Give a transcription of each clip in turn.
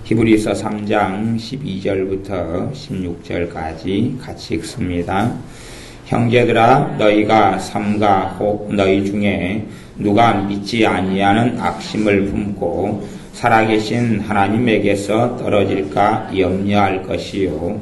히브리서 3장 12절부터 16절까지 같이 읽습니다. 형제들아, 너희가 삼가 혹 너희 중에 누가 믿지 아니하는 악심을 품고 살아계신 하나님에게서 떨어질까 염려할 것이요,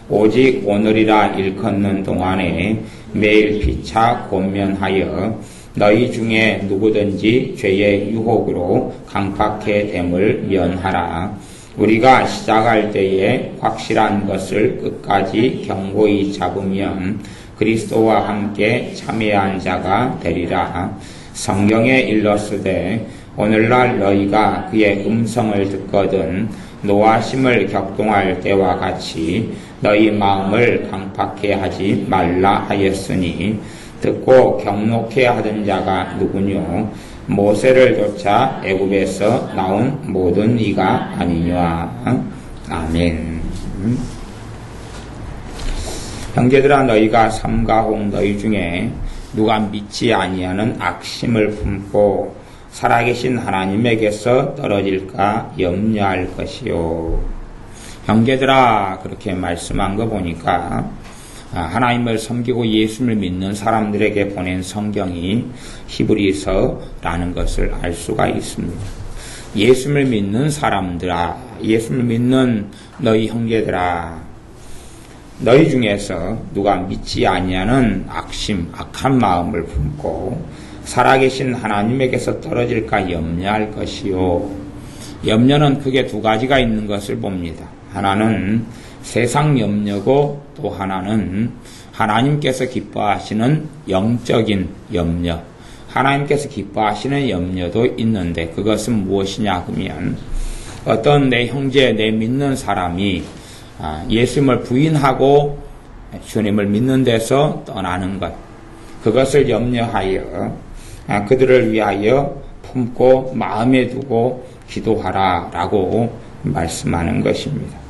오직 오늘이라 일컫는 동안에 매일 피차 권면하여 너희 중에 누구든지 죄의 유혹으로 강팍해 됨을 면하라. 우리가 시작할 때에 확실한 것을 끝까지 견고히 잡으면 그리스도와 함께 참여한 자가 되리라. 성경에 일렀으되 오늘날 너희가 그의 음성을 듣거든 노하심을 격동할 때와 같이 너희 마음을 강팍해 하지 말라 하였으니, 듣고 경록해 하던 자가 누구뇨? 모세를 쫓아 애굽에서 나온 모든 이가 아니냐. 아멘. 형제들아, 너희가 삼가 혹 너희 중에 누가 믿지 아니하는 악심을 품고 살아계신 하나님에게서 떨어질까 염려할 것이요. 형제들아, 그렇게 말씀한 거 보니까 하나님을 섬기고 예수를 믿는 사람들에게 보낸 성경이 히브리서라는 것을 알 수가 있습니다. 예수를 믿는 사람들아, 예수를 믿는 너희 형제들아, 너희 중에서 누가 믿지 아니하는 악심, 악한 마음을 품고 살아계신 하나님에게서 떨어질까 염려할 것이요. 염려는 크게 두 가지가 있는 것을 봅니다. 하나는 세상 염려고, 또 하나는 하나님께서 기뻐하시는 영적인 염려, 하나님께서 기뻐하시는 염려도 있는데, 그것은 무엇이냐 하면, 어떤 내 형제, 내 믿는 사람이 예수님을 부인하고 주님을 믿는 데서 떠나는 것, 그것을 염려하여 그들을 위하여 품고 마음에 두고 기도하라 라고 말씀하는 것입니다.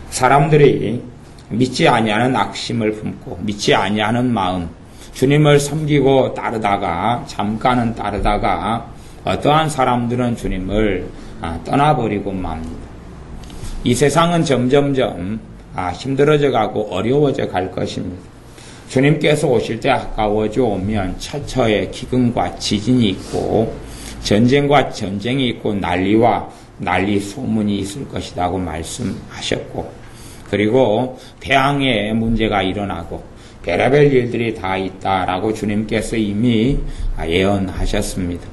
사람들이 믿지 아니하는 악심을 품고 믿지 아니하는 마음, 주님을 섬기고 따르다가 잠깐은 따르다가 어떠한 사람들은 주님을 떠나버리고 맙니다. 이 세상은 점점점 힘들어져 가고 어려워져 갈 것입니다. 주님께서 오실 때 가까워져 오면 처처에 기근과 지진이 있고 전쟁과 전쟁이 있고 난리와 난리 소문이 있을 것이라고 말씀하셨고, 그리고 태양에 문제가 일어나고 별의별 일들이 다 있다라고 주님께서 이미 예언하셨습니다.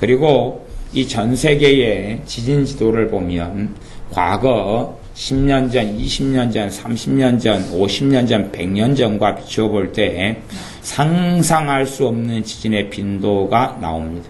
그리고 이 전 세계의 지진 지도를 보면 과거 10년 전, 20년 전, 30년 전, 50년 전, 100년 전과 비춰볼 때 상상할 수 없는 지진의 빈도가 나옵니다.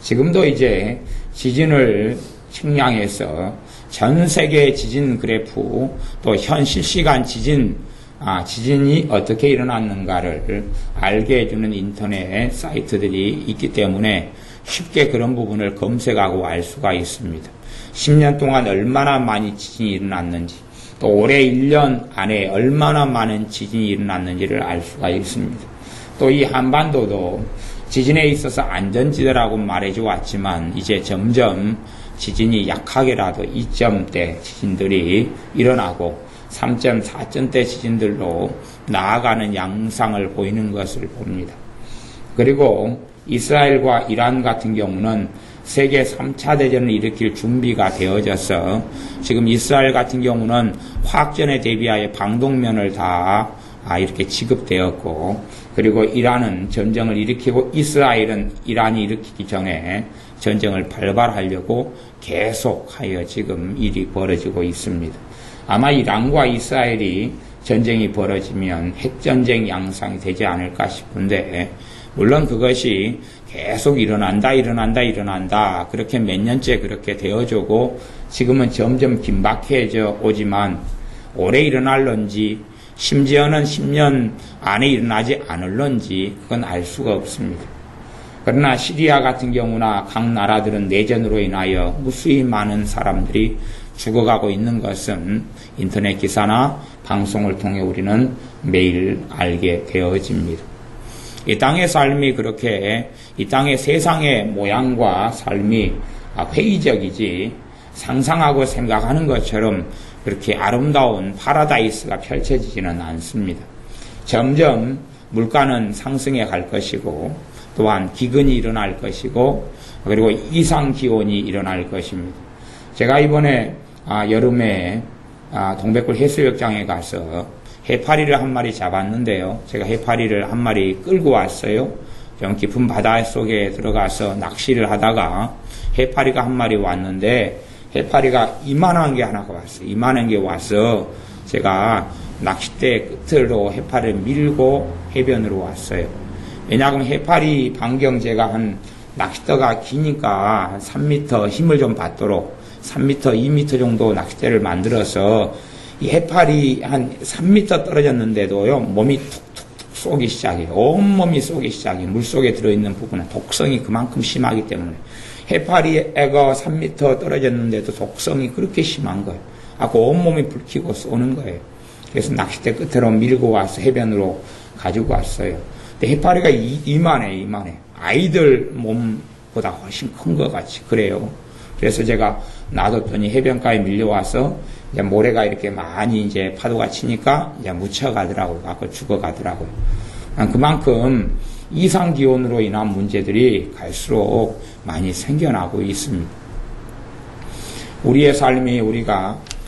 지금도 이제 지진을 측량해서 전 세계의 지진 그래프, 또 현 실시간 지진이 어떻게 일어났는가를 알게 해주는 인터넷 사이트들이 있기 때문에 쉽게 그런 부분을 검색하고 알 수가 있습니다. 10년 동안 얼마나 많이 지진이 일어났는지, 또 올해 1년 안에 얼마나 많은 지진이 일어났는지를 알 수가 있습니다. 또 이 한반도도 지진에 있어서 안전지대라고 말해줘 왔지만 이제 점점 지진이 약하게라도 2점대 지진들이 일어나고 3.4점대 지진들로 나아가는 양상을 보이는 것을 봅니다. 그리고 이스라엘과 이란 같은 경우는 세계 3차 대전을 일으킬 준비가 되어져서 지금 이스라엘 같은 경우는 화학전에 대비하여 방독면을 다 이렇게 지급되었고, 그리고 이란은 전쟁을 일으키고 이스라엘은 이란이 일으키기 전에 전쟁을 발발하려고 계속하여 지금 일이 벌어지고 있습니다. 아마 이란과 이스라엘이 전쟁이 벌어지면 핵전쟁 양상이 되지 않을까 싶은데, 물론 그것이 계속 일어난다 그렇게 몇 년째 그렇게 되어주고 지금은 점점 긴박해져 오지만 오래 일어날런지 심지어는 10년 안에 일어나지 않을런지 그건 알 수가 없습니다. 그러나 시리아 같은 경우나 각 나라들은 내전으로 인하여 무수히 많은 사람들이 죽어가고 있는 것은 인터넷 기사나 방송을 통해 우리는 매일 알게 되어집니다. 이 땅의 삶이 그렇게 이 땅의 세상의 모양과 삶이 회의적이지 상상하고 생각하는 것처럼 그렇게 아름다운 파라다이스가 펼쳐지지는 않습니다. 점점 물가는 상승해 갈 것이고 또한 기근이 일어날 것이고 그리고 이상기온이 일어날 것입니다. 제가 이번에 여름에 동백골 해수욕장에 가서 해파리를 한 마리 잡았는데요. 제가 해파리를 한 마리 끌고 왔어요. 좀 깊은 바다 속에 들어가서 낚시를 하다가 해파리가 한 마리 왔는데 해파리가 이만한 게 하나가 왔어요. 이만한 게 와서 제가 낚싯대 끝으로 해파리를 밀고 해변으로 왔어요. 왜냐하면 해파리 반경 제가 한 낚싯대가 기니까 한 3m 힘을 좀 받도록 3m, 2m 정도 낚싯대를 만들어서 이 해파리 한 3m 떨어졌는데도요, 몸이 툭툭툭 쏘기 시작해요. 온몸이 쏘기 시작해요. 물속에 들어있는 부분은 독성이 그만큼 심하기 때문에. 해파리 애가 3m 떨어졌는데도 독성이 그렇게 심한 거예요. 그 온몸이 불키고 쏘는 거예요. 그래서 낚싯대 끝으로 밀고 와서 해변으로 가지고 왔어요. 근데 해파리가 이만해. 아이들 몸보다 훨씬 큰 것 같이 그래요. 그래서 제가 놔뒀더니 해변가에 밀려와서 이제 모래가 이렇게 많이 이제 파도가 치니까 이제 묻혀가더라고요. 갖고 죽어가더라고요. 그만큼 이상 기온으로 인한 문제들이 갈수록 많이 생겨나고 있습니다. 우리의 삶이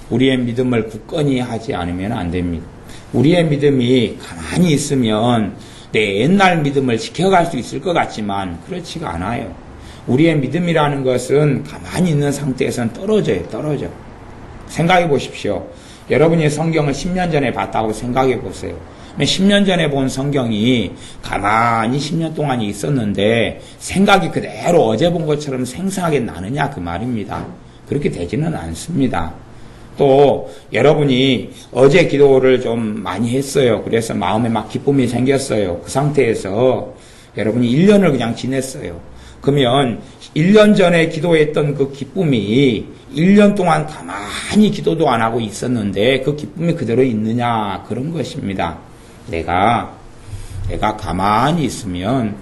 우리의 믿음을 굳건히 하지 않으면 안 됩니다. 우리의 믿음이 가만히 있으면 내 옛날 믿음을 지켜갈 수 있을 것 같지만 그렇지가 않아요. 우리의 믿음이라는 것은 가만히 있는 상태에서는 떨어져. 생각해 보십시오. 여러분이 성경을 10년 전에 봤다고 생각해 보세요. 10년 전에 본 성경이 가만히 10년 동안 있었는데 생각이 그대로 어제 본 것처럼 생생하게 나느냐 그 말입니다. 그렇게 되지는 않습니다. 또 여러분이 어제 기도를 좀 많이 했어요. 그래서 마음에 막 기쁨이 생겼어요. 그 상태에서 여러분이 1년을 그냥 지냈어요. 그러면 1년 전에 기도했던 그 기쁨이 1년 동안 가만히 기도도 안 하고 있었는데 그 기쁨이 그대로 있느냐 그런 것입니다. 내가 가만히 있으면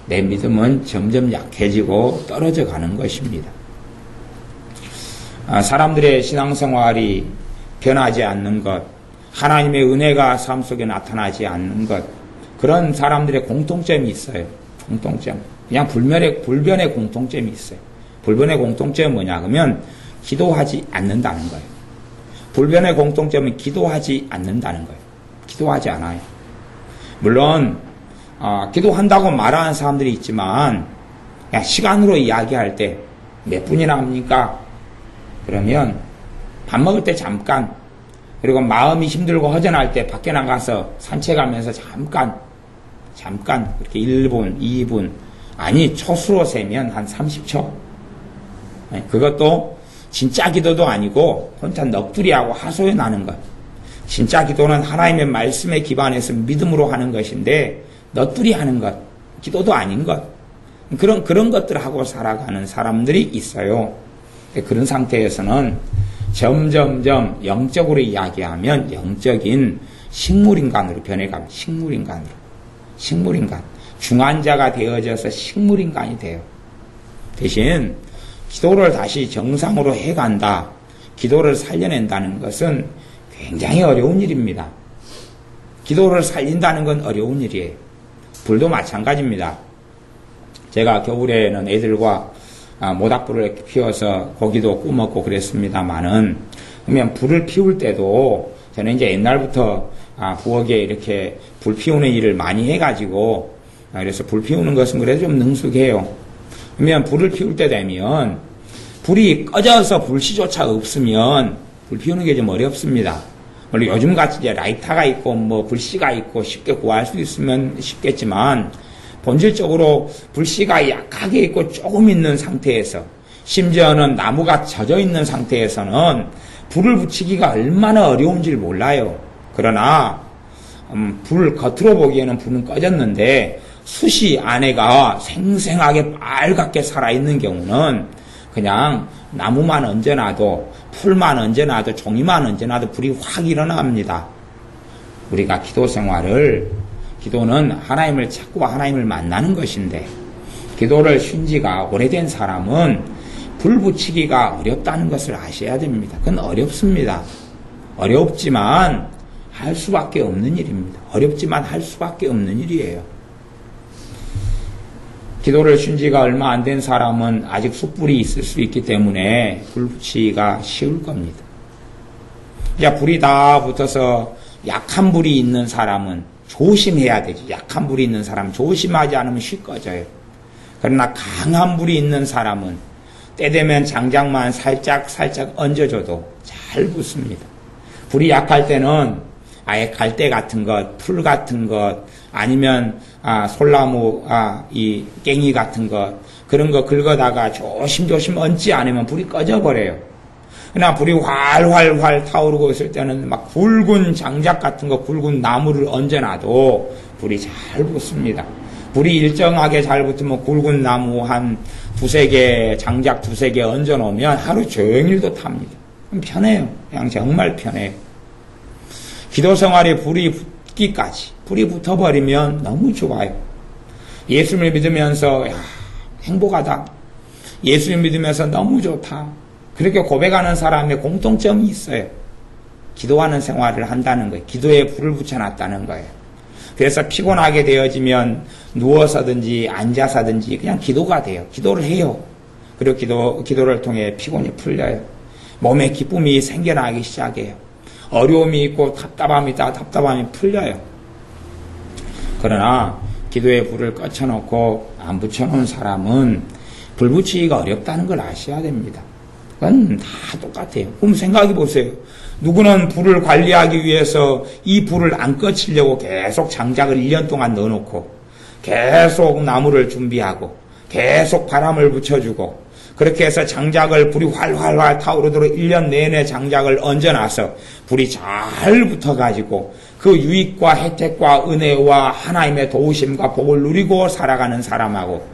내 믿음은 점점 약해지고 떨어져 가는 것입니다. 사람들의 신앙생활이 변하지 않는 것, 하나님의 은혜가 삶 속에 나타나지 않는 것, 그런 사람들의 공통점이 있어요. 공통점. 그냥 불변의 공통점이 있어요. 불변의 공통점은 뭐냐 그러면 기도하지 않는다는 거예요. 불변의 공통점은 기도하지 않는다는 거예요. 기도하지 않아요. 물론 기도한다고 말하는 사람들이 있지만 그냥 시간으로 이야기할 때 몇 분이나 합니까? 그러면 밥 먹을 때 잠깐, 그리고 마음이 힘들고 허전할 때 밖에 나가서 산책하면서 잠깐 그렇게 1분, 2분, 아니 초수로 세면 한 30초. 그것도 진짜 기도도 아니고 혼자 넋두리하고 하소연 하는 것. 진짜 기도는 하나님의 말씀에 기반해서 믿음으로 하는 것인데 넋두리 하는 것, 기도도 아닌 것. 그런 것들을 하고 살아가는 사람들이 있어요. 그런 상태에서는 점점점 영적으로 이야기하면 영적인 식물인간으로 변해갑니다. 식물인간. 중환자가 되어져서 식물인간이 돼요. 대신 기도를 다시 정상으로 해간다. 기도를 살려낸다는 것은 굉장히 어려운 일입니다. 기도를 살린다는 건 어려운 일이에요. 불도 마찬가지입니다. 제가 겨울에는 애들과 모닥불을 피워서 고기도 구워먹고 그랬습니다만은, 그러면 불을 피울 때도 저는 이제 옛날부터 부엌에 이렇게 불 피우는 일을 많이 해가지고, 그래서 불 피우는 것은 그래도 좀 능숙해요. 그러면 불을 피울 때 되면 불이 꺼져서 불씨조차 없으면 불 피우는 게 좀 어렵습니다. 물론 요즘같이 이제 라이터가 있고 뭐 불씨가 있고 쉽게 구할 수 있으면 쉽겠지만, 본질적으로 불씨가 약하게 있고 조금 있는 상태에서, 심지어는 나무가 젖어 있는 상태에서는 불을 붙이기가 얼마나 어려운지를 몰라요. 그러나 불 겉으로 보기에는 불은 꺼졌는데 숯이 안에가 생생하게 빨갛게 살아있는 경우는 그냥 나무만 얹어놔도, 풀만 얹어놔도, 종이만 얹어놔도 불이 확 일어납니다. 우리가 기도는 하나님을 찾고 하나님을 만나는 것인데, 기도를 쉰 지가 오래된 사람은 불 붙이기가 어렵다는 것을 아셔야 됩니다. 그건 어렵습니다. 어렵지만 할 수밖에 없는 일입니다. 어렵지만 할 수밖에 없는 일이에요. 기도를 쉰 지가 얼마 안 된 사람은 아직 숯불이 있을 수 있기 때문에 불 붙이기가 쉬울 겁니다. 이제 불이 다 붙어서 약한 불이 있는 사람은 조심해야 되지. 약한 불이 있는 사람은 조심하지 않으면 쉽게 꺼져요. 그러나 강한 불이 있는 사람은 때 되면 장작만 살짝 얹어줘도 잘 붙습니다. 불이 약할 때는 아예 갈대 같은 것, 풀 같은 것, 아니면 솔나무, 이 깽이 같은 것, 그런 거 긁어다가 조심조심 얹지 않으면 불이 꺼져버려요. 그러나 불이 활활활 타오르고 있을 때는 막 굵은 장작 같은 거, 굵은 나무를 얹어놔도 불이 잘 붙습니다. 불이 일정하게 잘 붙으면 굵은 나무 한 두세 개, 장작 두세 개 얹어놓으면 하루 종일도 탑니다. 편해요. 그냥 정말 편해요. 기도 생활에 불이 붙기까지, 불이 붙어버리면 너무 좋아요. 예수님을 믿으면서 행복하다. 예수님 믿으면서 너무 좋다. 그렇게 고백하는 사람의 공통점이 있어요. 기도하는 생활을 한다는 거예요. 기도에 불을 붙여놨다는 거예요. 그래서 피곤하게 되어지면 누워서든지 앉아서든지 그냥 기도가 돼요. 기도를 해요. 그리고 기도를 통해 피곤이 풀려요. 몸에 기쁨이 생겨나기 시작해요. 어려움이 있고 답답함이 풀려요. 그러나 기도에 불을 꺼쳐놓고 안 붙여놓은 사람은 불 붙이기가 어렵다는 걸 아셔야 됩니다. 그건 다 똑같아요. 그럼 생각해 보세요. 누구는 불을 관리하기 위해서 이 불을 안 꺼치려고 계속 장작을 1년 동안 넣어놓고 계속 나무를 준비하고 계속 바람을 붙여주고 그렇게 해서 장작을 불이 활활활 타오르도록 1년 내내 장작을 얹어놔서 불이 잘 붙어가지고 그 유익과 혜택과 은혜와 하나님의 도우심과 복을 누리고 살아가는 사람하고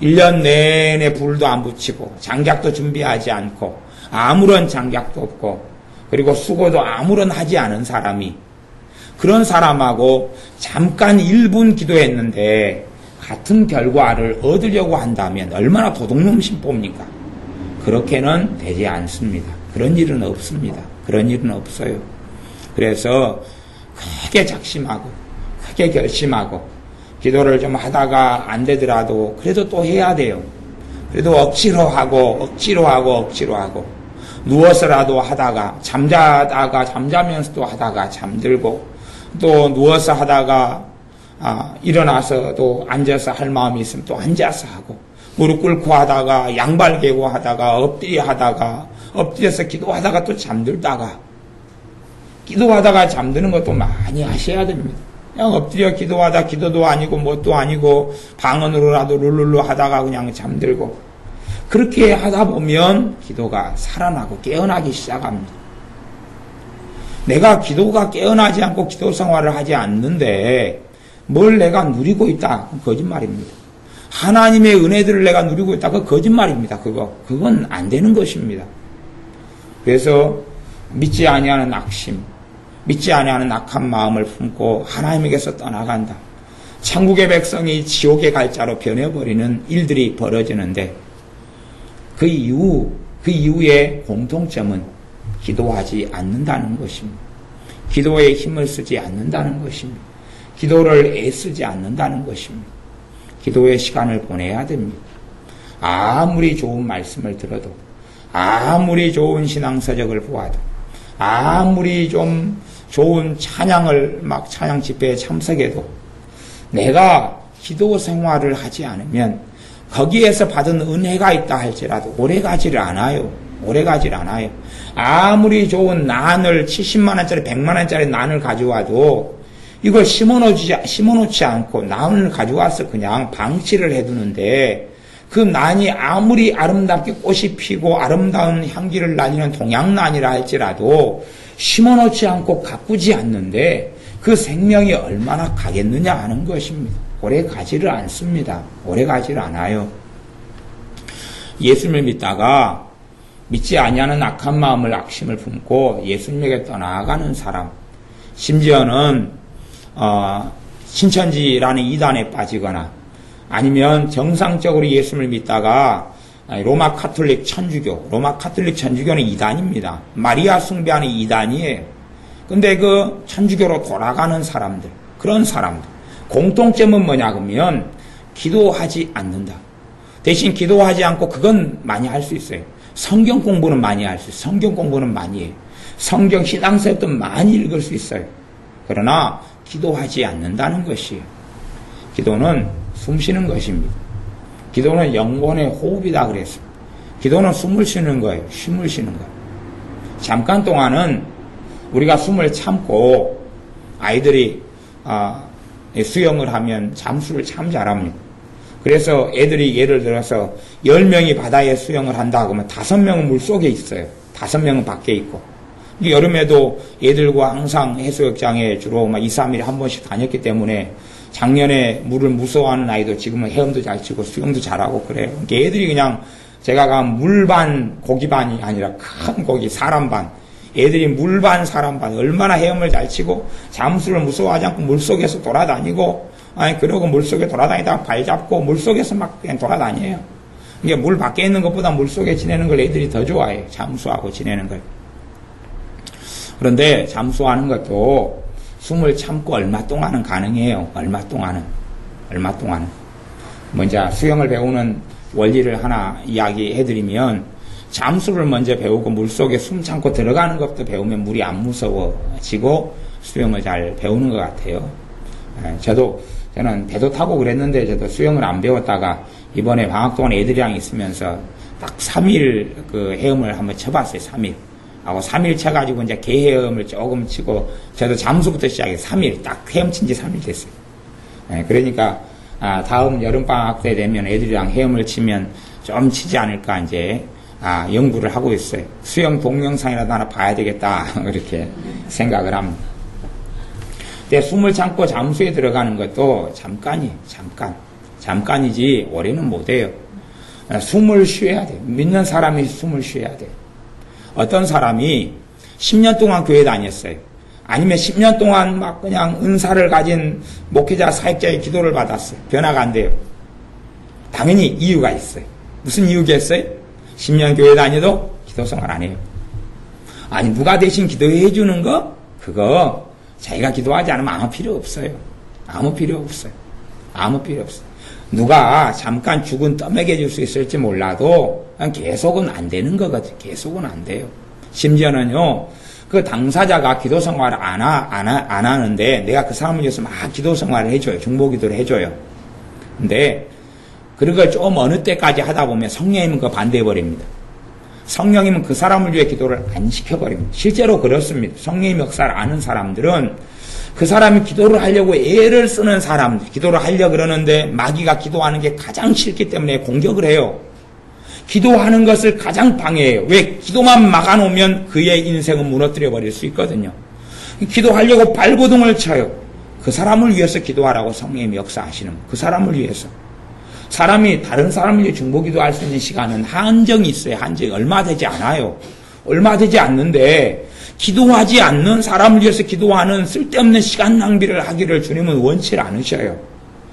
1년 내내 불도 안 붙이고 장작도 준비하지 않고 아무런 장작도 없고 그리고 수고도 아무런 하지 않은 사람이 그런 사람하고 잠깐 1분 기도했는데 같은 결과를 얻으려고 한다면 얼마나 도둑놈 심보입니까? 그렇게는 되지 않습니다. 그런 일은 없습니다. 그런 일은 없어요. 그래서 크게 작심하고 크게 결심하고 기도를 좀 하다가 안 되더라도 그래도 또 해야 돼요. 그래도 억지로 하고 누워서라도 하다가 잠자면서도 하다가 잠들고 또 누워서 하다가 일어나서도 앉아서 할 마음이 있으면 또 앉아서 하고 무릎 꿇고 하다가 양발 개고 하다가 엎드려서 기도하다가 또 잠들다가 기도하다가 잠드는 것도 많이 하셔야 됩니다. 그냥 엎드려 기도하다 기도도 아니고 뭣도 아니고 방언으로라도 룰룰루 하다가 그냥 잠들고 그렇게 하다 보면 기도가 살아나고 깨어나기 시작합니다. 내가 기도가 깨어나지 않고 기도 생활을 하지 않는데 뭘 내가 누리고 있다? 거짓말입니다. 하나님의 은혜들을 내가 누리고 있다? 그 거짓말입니다. 그건 안 되는 것입니다. 그래서 믿지 아니하는 악심, 믿지 아니하는 악한 마음을 품고 하나님에게서 떠나간다. 천국의 백성이 지옥의 갈자로 변해버리는 일들이 벌어지는데 그 이후의 공통점은 기도하지 않는다는 것입니다. 기도에 힘을 쓰지 않는다는 것입니다. 기도를 애쓰지 않는다는 것입니다. 기도의 시간을 보내야 됩니다. 아무리 좋은 말씀을 들어도 아무리 좋은 신앙서적을 보아도 아무리 좀 좋은 찬양 집회에 참석해도 내가 기도 생활을 하지 않으면 거기에서 받은 은혜가 있다 할지라도 오래가지를 않아요. 아무리 좋은 난을 70만원짜리 100만원짜리 난을 가져와도 이걸 심어놓지 않고 난을 가져와서 그냥 방치를 해두는데 그 난이 아무리 아름답게 꽃이 피고 아름다운 향기를 날리는 동양난이라 할지라도 심어놓지 않고 가꾸지 않는데 그 생명이 얼마나 가겠느냐 하는 것입니다. 오래 가지를 않습니다. 오래 가지를 않아요. 예수님을 믿다가 믿지 아니하는 악한 마음을 악심을 품고 예수님에게 떠나가는 사람, 심지어는 신천지라는 이단에 빠지거나 아니면 정상적으로 예수님을 믿다가 로마 카톨릭 천주교는 이단입니다. 마리아 숭배하는 이단이에요. 근데 그 천주교로 돌아가는 사람들, 그런 사람들 공통점은 뭐냐 그러면 기도하지 않는다. 대신 기도하지 않고 그건 많이 할 수 있어요. 성경 공부는 많이 할 수 있어요. 성경 공부는 많이 해요. 성경 신앙서도 많이 읽을 수 있어요. 그러나 기도하지 않는다는 것이에요. 기도는 숨 쉬는 것입니다. 기도는 영혼의 호흡이다 그랬습니다. 기도는 숨을 쉬는 거예요. 쉼을 쉬는 거예요. 잠깐 동안은 우리가 숨을 참고 아이들이 수영을 하면 잠수를 참 잘합니다. 그래서 애들이 예를 들어서 10명이 바다에 수영을 한다 그러면 5명은 물속에 있어요. 5명은 밖에 있고. 여름에도 애들과 항상 해수욕장에 주로 2, 3일에 한 번씩 다녔기 때문에 작년에 물을 무서워하는 아이도 지금은 헤엄도 잘 치고 수영도 잘하고 그래요. 그러니까 애들이 그냥 제가 간 물반 고기반이 아니라 큰 고기 사람 반. 애들이 물반 사람 반 얼마나 헤엄을 잘 치고 잠수를 무서워하지 않고 물속에서 돌아다니고 그러고 물속에 돌아다니다가 발 잡고 물속에서 막 그냥 돌아다녀요. 이게 물 밖에 있는 것보다 물속에 지내는 걸 애들이 더 좋아해요. 잠수하고 지내는 걸. 그런데 잠수하는 것도 숨을 참고 얼마 동안은 가능해요. 얼마 동안은. 먼저 수영을 배우는 원리를 하나 이야기해드리면 잠수를 먼저 배우고 물속에 숨 참고 들어가는 것도 배우면 물이 안 무서워지고 수영을 잘 배우는 것 같아요. 저는 배도 타고 그랬는데 저도 수영을 안 배웠다가 이번에 방학 동안 애들이랑 있으면서 딱 3일 그 헤엄을 한번 쳐봤어요. 3일. 하고 3일 쳐가지고 이제 개헤엄을 조금 치고 저도 잠수부터 시작해 3일 딱 헤엄친 지 3일 됐어요. 그러니까 다음 여름방학 때 되면 애들이랑 헤엄을 치면 좀 치지 않을까 이제 연구를 하고 있어요. 수영 동영상이라도 하나 봐야 되겠다 그렇게 생각을 합니다. 근데 숨을 참고 잠수에 들어가는 것도 잠깐이지 오래는 못해요. 숨을 쉬어야 돼요. 믿는 사람이 숨을 쉬어야 돼요. 어떤 사람이 10년 동안 교회 다녔어요. 아니면 10년 동안 막 그냥 은사를 가진 목회자 사역자의 기도를 받았어요. 변화가 안 돼요. 당연히 이유가 있어요. 무슨 이유겠어요? 10년 교회 다녀도 기도 생활 안 해요. 아니 누가 대신 기도해 주는 거? 그거 자기가 기도하지 않으면 아무 필요 없어요. 아무 필요 없어요. 누가 잠깐 죽은 떠먹여 줄 수 있을지 몰라도 계속은 안 되는 거거든요. 계속은 안 돼요. 심지어는요, 그 당사자가 기도 생활을 안 하는데 내가 그 사람을 위해서 막 기도 생활을 해줘요. 중보기도를 해줘요. 근데 그걸 좀 어느 때까지 하다 보면 성령님은 그거 반대해버립니다. 성령님은 그 사람을 위해 기도를 안 시켜버립니다. 실제로 그렇습니다. 성령님 역사를 아는 사람들은 그 사람이 기도를 하려고 애를 쓰는 사람들, 기도를 하려고 그러는데 마귀가 기도하는 게 가장 싫기 때문에 공격을 해요. 기도하는 것을 가장 방해해요. 왜? 기도만 막아놓으면 그의 인생은 무너뜨려 버릴 수 있거든요. 기도하려고 발버둥을 쳐요. 그 사람을 위해서 기도하라고 성령님이 역사하시는 거예요. 그 사람을 위해서. 사람이 다른 사람을 위해 중보기도할 수 있는 시간은 한정이 있어요. 한정이 얼마 되지 않아요. 얼마 되지 않는데 기도하지 않는 사람을 위해서 기도하는 쓸데없는 시간 낭비를 하기를 주님은 원치 않으셔요.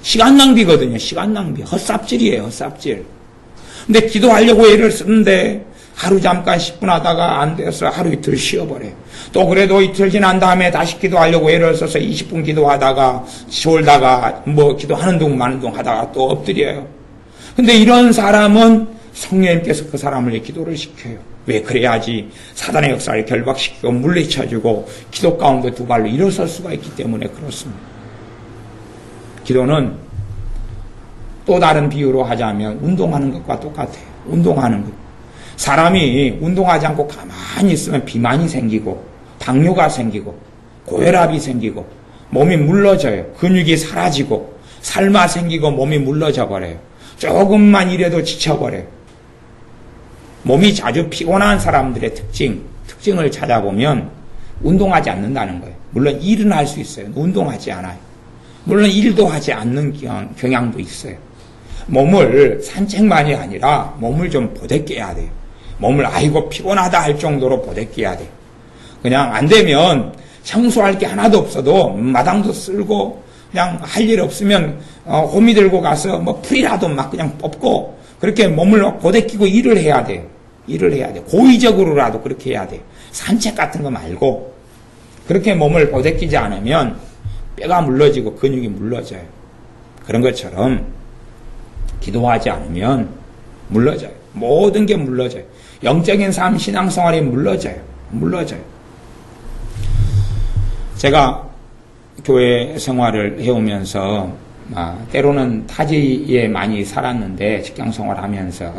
시간 낭비거든요. 시간 낭비. 헛삽질이에요. 헛삽질. 근데 기도하려고 애를 쓰는데 하루 잠깐 10분 하다가 안 돼서 하루 이틀 쉬어버려요. 또 그래도 이틀 지난 다음에 다시 기도하려고 애를 써서 20분 기도하다가 졸다가 뭐 기도하는 동 마는 동 하다가 또 엎드려요. 근데 이런 사람은 성령님께서 그 사람을 기도를 시켜요. 왜? 그래야지 사단의 역사를 결박시키고 물리쳐주고 기도 가운데 두 발로 일어설 수가 있기 때문에 그렇습니다. 기도는 또 다른 비유로 하자면 운동하는 것과 똑같아요. 운동하는 것. 사람이 운동하지 않고 가만히 있으면 비만이 생기고 당뇨가 생기고 고혈압이 생기고 몸이 물러져요. 근육이 사라지고 살마 생기고 몸이 물러져 버려요. 조금만 일해도 지쳐버려요. 몸이 자주 피곤한 사람들의 특징을 찾아보면 운동하지 않는다는 거예요. 물론 일은 할 수 있어요. 운동하지 않아요. 물론 일도 하지 않는 경향도 있어요. 몸을 산책만이 아니라 몸을 좀 보대껴야 돼요. 몸을 아이고 피곤하다 할 정도로 보대껴야 돼요. 그냥 안 되면 청소할 게 하나도 없어도 마당도 쓸고 그냥 할 일 없으면 호미 들고 가서 뭐 풀이라도 막 그냥 뽑고 그렇게 몸을 고데끼고 일을 해야 돼요. 일을 해야 돼. 고의적으로라도 그렇게 해야 돼. 산책 같은 거 말고. 그렇게 몸을 고데끼지 않으면 뼈가 물러지고 근육이 물러져요. 그런 것처럼 기도하지 않으면 물러져요. 모든 게 물러져요. 영적인 삶, 신앙생활이 물러져요. 제가 교회 생활을 해오면서 때로는 타지에 많이 살았는데 직장 생활하면서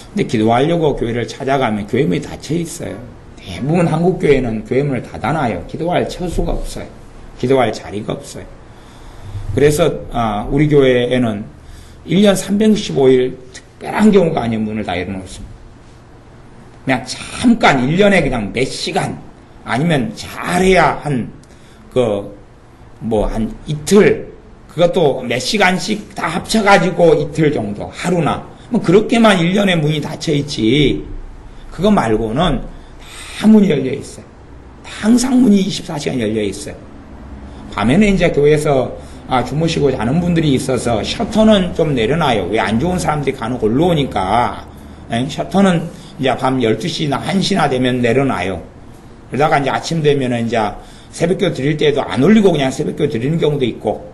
근데 기도하려고 교회를 찾아가면 교회 문이 닫혀 있어요. 대부분 한국 교회는 교회 문을 닫아놔요. 기도할 처수가 없어요. 기도할 자리가 없어요. 그래서 우리 교회에는 1년 365일 특별한 경우가 아니면 문을 다 열어놓습니다. 그냥 잠깐 1년에 그냥 몇 시간 아니면 잘해야 한 이틀 그것도 몇 시간씩 다 합쳐가지고 이틀 정도 하루나 뭐 그렇게만 1년에 문이 닫혀있지 그거 말고는 다 문이 열려있어요. 항상 문이 24시간 열려있어요. 밤에는 이제 교회에서 주무시고 자는 분들이 있어서 셔터는 좀 내려놔요. 왜 안 좋은 사람들이 간혹 올라오니까 셔터는 이제 밤 12시나 1시나 되면 내려놔요. 그러다가 이제 아침 되면은 이제 새벽교 드릴 때도 안 올리고 그냥 새벽교 드리는 경우도 있고,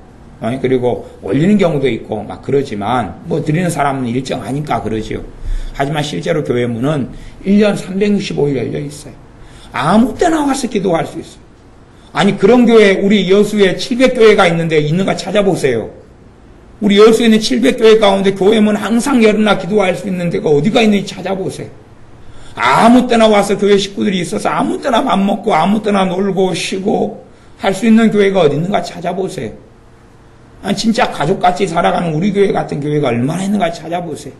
그리고 올리는 경우도 있고, 막 그러지만, 뭐 드리는 사람은 일정하니까 그러지요. 하지만 실제로 교회 문은 1년 365일 열려 있어요. 아무 때나 와서 기도할 수 있어요. 아니, 그런 교회, 우리 여수에 700교회가 있는데 있는가 찾아보세요. 우리 여수에 있는 700교회 가운데 교회 문 항상 열어놔 기도할 수 있는 데가 어디가 있는지 찾아보세요. 아무 때나 와서 교회 식구들이 있어서 아무 때나 밥 먹고 아무 때나 놀고 쉬고 할 수 있는 교회가 어디 있는가 찾아보세요. 진짜 가족같이 살아가는 우리 교회 같은 교회가 얼마나 있는가 찾아보세요.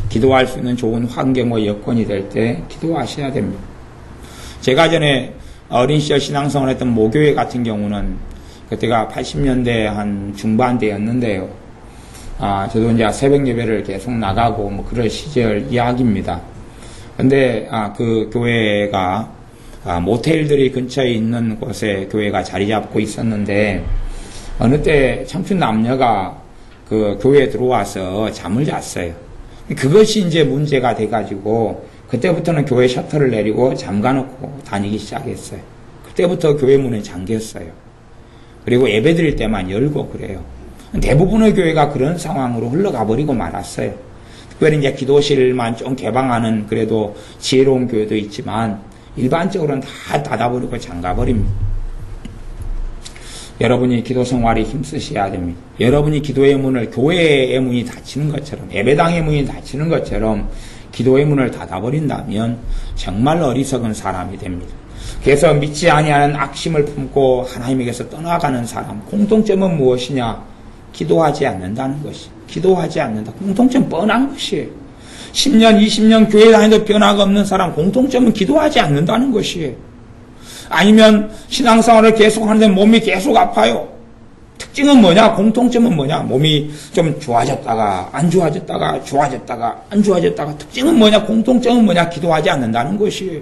기도할 수 있는 좋은 환경과 여건이 될 때 기도하셔야 됩니다. 제가 전에 어린 시절 신앙생활 했던 모교회 같은 경우는 그때가 80년대 한 중반대였는데요. 저도 이제 새벽 예배를 계속 나가고 뭐 그럴 시절 이야기입니다. 근데 그 교회가 모텔들이 근처에 있는 곳에 교회가 자리 잡고 있었는데 어느 때 청춘 남녀가 그 교회에 들어와서 잠을 잤어요. 그것이 이제 문제가 돼가지고 그때부터는 교회 셔터를 내리고 잠가놓고 다니기 시작했어요. 그때부터 교회 문이 잠겼어요. 그리고 예배 드릴 때만 열고 그래요. 대부분의 교회가 그런 상황으로 흘러가 버리고 말았어요. 특별히 이제 기도실만 좀 개방하는 그래도 지혜로운 교회도 있지만 일반적으로는 다 닫아버리고 잠가버립니다. 여러분이 기도 생활이 힘쓰셔야 됩니다. 여러분이 기도의 문을 교회의 문이 닫히는 것처럼 예배당의 문이 닫히는 것처럼 기도의 문을 닫아버린다면 정말 어리석은 사람이 됩니다. 그래서 믿지 아니하는 악심을 품고 하나님에게서 떠나가는 사람 공통점은 무엇이냐? 기도하지 않는다는 것이. 기도하지 않는다. 공통점 뻔한 것이에요. 10년, 20년 교회 다니도 변화가 없는 사람 공통점은 기도하지 않는다는 것이에요. 아니면 신앙생활을 계속 하는데 몸이 계속 아파요. 특징은 뭐냐? 공통점은 뭐냐? 몸이 좀 좋아졌다가 안 좋아졌다가 좋아졌다가 안 좋아졌다가 특징은 뭐냐? 공통점은 뭐냐? 기도하지 않는다는 것이에요.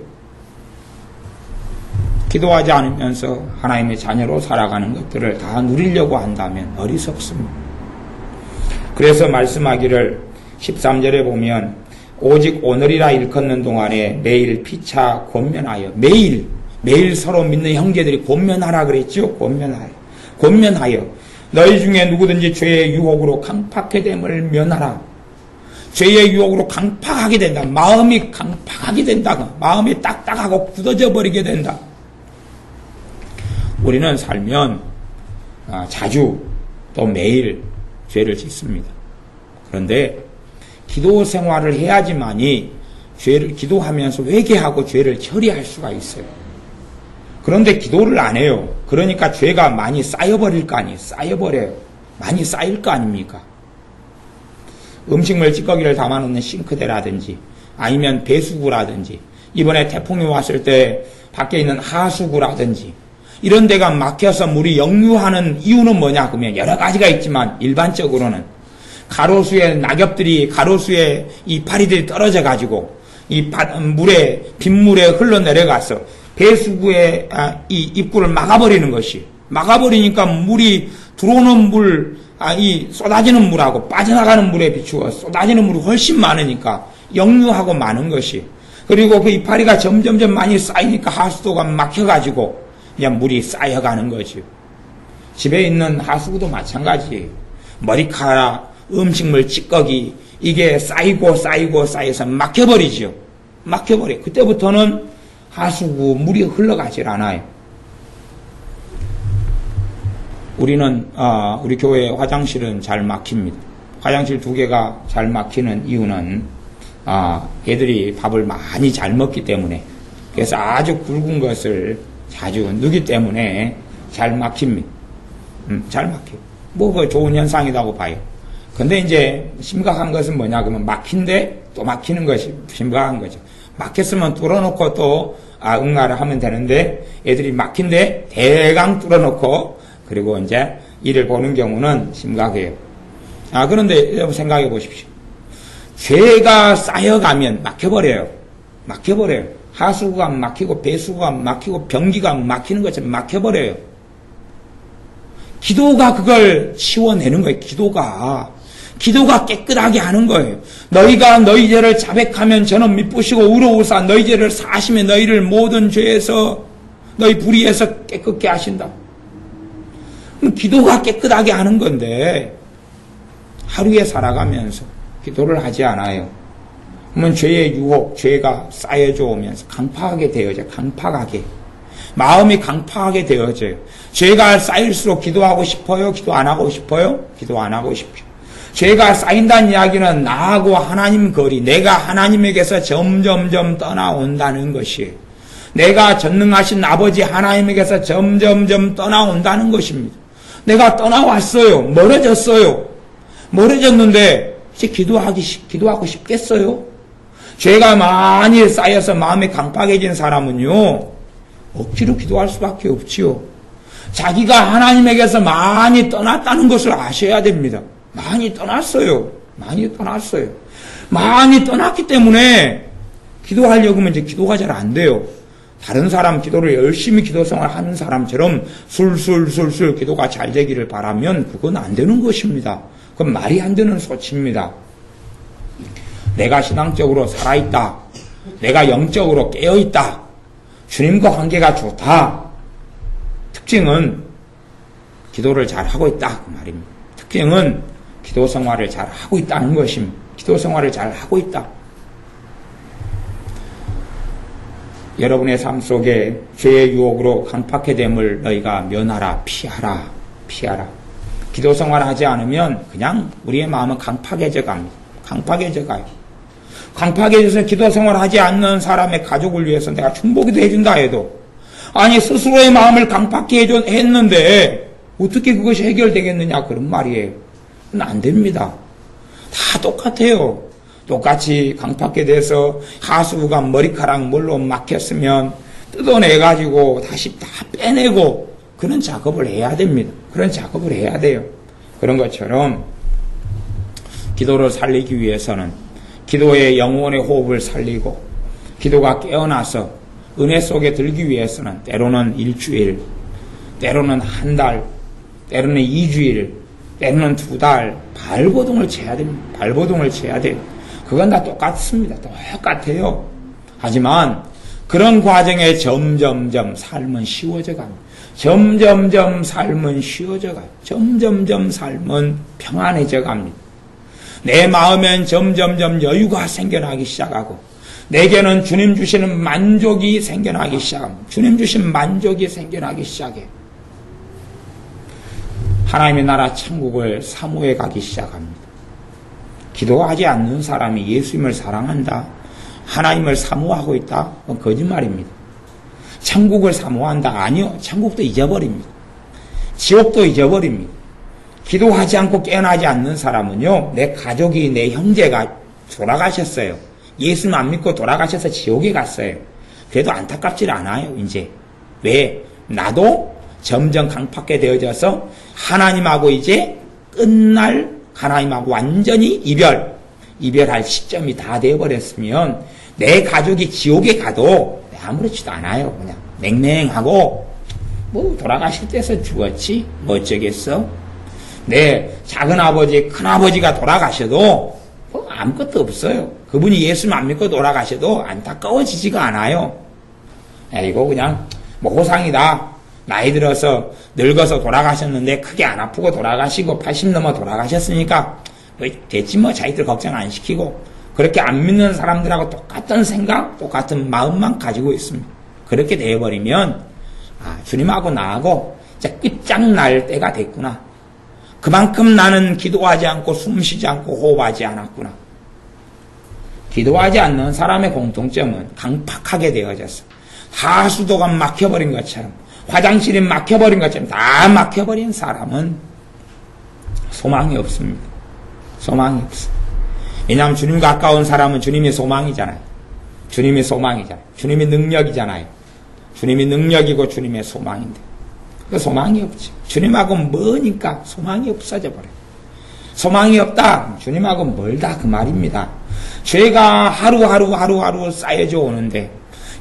기도하지 않으면서 하나님의 자녀로 살아가는 것들을 다 누리려고 한다면 어리석습니다. 그래서 말씀하기를 13절에 보면 오직 오늘이라 일컫는 동안에 매일 피차 권면하여 매일 서로 믿는 형제들이 권면하라 그랬죠. 권면하여 너희 중에 누구든지 죄의 유혹으로 강팍하게 됨을 면하라. 죄의 유혹으로 강팍하게 된다. 마음이 강팍하게 된다. 마음이 딱딱하고 굳어져 버리게 된다. 우리는 살면 자주 또 매일 죄를 짓습니다. 그런데 기도 생활을 해야지만이 죄를 기도하면서 회개하고 죄를 처리할 수가 있어요. 그런데 기도를 안 해요. 그러니까 죄가 많이 쌓여버릴 거 아니에요. 쌓여버려요. 많이 쌓일 거 아닙니까? 음식물 찌꺼기를 담아놓는 싱크대라든지 아니면 배수구라든지 이번에 태풍이 왔을 때 밖에 있는 하수구라든지 이런 데가 막혀서 물이 역류하는 이유는 뭐냐 그러면 여러 가지가 있지만 일반적으로는 가로수에 낙엽들이 가로수에 이 파리들이 떨어져 가지고 이 물에 빗물에 흘러내려가서 배수구의 이 입구를 막아버리는 것이 막아버리니까 물이 들어오는 물, 이 쏟아지는 물하고 빠져나가는 물에 비추어 쏟아지는 물이 훨씬 많으니까 역류하고 많은 것이. 그리고 그 이파리가 점점점 많이 쌓이니까 하수도가 막혀가지고 그냥 물이 쌓여가는 거지요. 집에 있는 하수구도 마찬가지예요. 머리카락, 음식물 찌꺼기, 이게 쌓여서 막혀버리지요. 막혀버려. 그때부터는 하수구 물이 흘러가질 않아요. 우리 교회 화장실은 잘 막힙니다. 화장실 2개가 잘 막히는 이유는, 애들이 밥을 많이 잘 먹기 때문에, 그래서 아주 굵은 것을 자주 넣기 때문에 잘 막힙니다. 잘 막혀요. 그 좋은 현상이라고 봐요. 근데 이제 심각한 것은 뭐냐, 그러면 막힌데 또 막히는 것이 심각한 거죠. 막혔으면 뚫어놓고 또, 응가를 하면 되는데, 애들이 막힌데 대강 뚫어놓고, 그리고 이제 이를 보는 경우는 심각해요. 그런데 여러분 생각해 보십시오. 죄가 쌓여가면 막혀버려요. 하수구가 막히고 배수구가 막히고 변기가 막히는 것처럼 막혀버려요. 기도가 그걸 치워내는 거예요. 기도가 깨끗하게 하는 거예요. 너희가 너희 죄를 자백하면 저는 미쁘시고 의로우사 너희 죄를 사하시며 너희를 모든 죄에서 너희 불의에서 깨끗게 하신다. 기도가 깨끗하게 하는 건데 하루에 살아가면서 기도를 하지 않아요. 그러면 죄의 유혹, 죄가 쌓여져 오면서 강팍하게 되어져요. 마음이 강팍하게 되어져요. 죄가 쌓일수록 기도하고 싶어요? 기도 안 하고 싶어요? 기도 안 하고 싶어요. 죄가 쌓인다는 이야기는 나하고 하나님 거리, 내가 하나님에게서 점점점 떠나온다는 것이에요. 내가 전능하신 아버지 하나님에게서 점점점 떠나온다는 것입니다. 내가 떠나왔어요. 멀어졌는데 이제 기도하고 싶겠어요? 죄가 많이 쌓여서 마음이 강팍해진 사람은요, 억지로 기도할 수밖에 없지요. 자기가 하나님에게서 많이 떠났다는 것을 아셔야 됩니다. 많이 떠났어요. 많이 떠났기 때문에 기도하려고 하면 이제 기도가 잘 안 돼요. 다른 사람 기도를 열심히 기도 생활 하는 사람처럼 술술 기도가 잘 되기를 바라면 그건 안 되는 것입니다. 그건 말이 안 되는 소치입니다. 내가 신앙적으로 살아있다. 내가 영적으로 깨어있다. 주님과 관계가 좋다. 특징은 기도를 잘 하고 있다. 그 말입니다. 특징은 기도 생활을 잘 하고 있다는 것입니다. 기도 생활을 잘 하고 있다. 여러분의 삶 속에 죄의 유혹으로 강팍해 됨을 너희가 면하라, 피하라. 기도 생활을 하지 않으면 그냥 우리의 마음은 강팍해져 갑니다. 강팍해져서 기도 생활을 하지 않는 사람의 가족을 위해서 내가 중보기도 해준다 해도, 아니 스스로의 마음을 강팍해 했는데 어떻게 그것이 해결되겠느냐, 그런 말이에요. 그건 안 됩니다. 다 똑같아요. 똑같이 강팍해 돼서 하수구가 머리카락 물로 막혔으면 뜯어내가지고 다시 다 빼내고 그런 작업을 해야 됩니다. 그런 작업을 해야 돼요. 그런 것처럼 기도를 살리기 위해서는 기도의 영혼의 호흡을 살리고 기도가 깨어나서 은혜 속에 들기 위해서는 때로는 일주일, 때로는 한 달, 때로는 2주일, 때로는 2달 발버둥을 쳐야 됩니다. 발버둥을 쳐야 돼요. 그건 다 똑같습니다. 똑같아요. 하지만 그런 과정에 점점점 삶은 쉬워져 갑니다. 점점점 삶은 쉬워져 가요. 점점점 삶은 평안해져 갑니다. 내 마음엔 점점점 여유가 생겨나기 시작하고 내게는 주님 주시는 만족이 생겨나기 시작합니다. 주님 주신 만족이 생겨나기 시작해요. 하나님의 나라 천국을 사모해 가기 시작합니다. 기도하지 않는 사람이 예수님을 사랑한다, 하나님을 사모하고 있다? 그건 거짓말입니다. 천국을 사모한다? 아니요. 천국도 잊어버립니다. 지옥도 잊어버립니다. 기도하지 않고 깨어나지 않는 사람은요, 내 가족이, 내 형제가 돌아가셨어요. 예수님 안 믿고 돌아가셔서 지옥에 갔어요. 그래도 안타깝질 않아요, 이제. 왜? 나도 점점 강팍하게 되어져서 하나님하고 이제 끝날, 하나님하고 완전히 이별할 시점이 다 되어버렸으면 내 가족이 지옥에 가도 아무렇지도 않아요. 그냥 맹맹하고 뭐 돌아가실 때서 죽었지 뭐 어쩌겠어. 내 작은아버지, 큰아버지가 돌아가셔도 뭐 아무것도 없어요. 그분이 예수님 안 믿고 돌아가셔도 안타까워지지가 않아요. 이거 그냥 뭐 호상이다. 나이 들어서 늙어서 돌아가셨는데 크게 안 아프고 돌아가시고 80 넘어 돌아가셨으니까 뭐 됐지 뭐 자기들 걱정 안 시키고 그렇게 안 믿는 사람들하고 똑같은 생각, 똑같은 마음만 가지고 있습니다. 그렇게 되어버리면 주님하고 나하고 이제 끝장날 때가 됐구나. 그만큼 나는 기도하지 않고 숨쉬지 않고 호흡하지 않았구나. 기도하지 않는 사람의 공통점은 강팍하게 되어졌어. 하수도가 막혀버린 것처럼 화장실이 막혀버린 것처럼 다 막혀버린 사람은 소망이 없습니다. 소망이 없어. 왜냐하면 주님 가까운 사람은 주님이 소망이잖아요. 주님이 소망이잖아요. 주님이 능력이잖아요. 주님이 능력이고 주님의 소망인데 그 소망이 없지. 주님하고 머니까 소망이 없어져 버려요. 소망이 없다. 주님하고 멀다 그 말입니다. 죄가 하루하루 쌓여져 오는데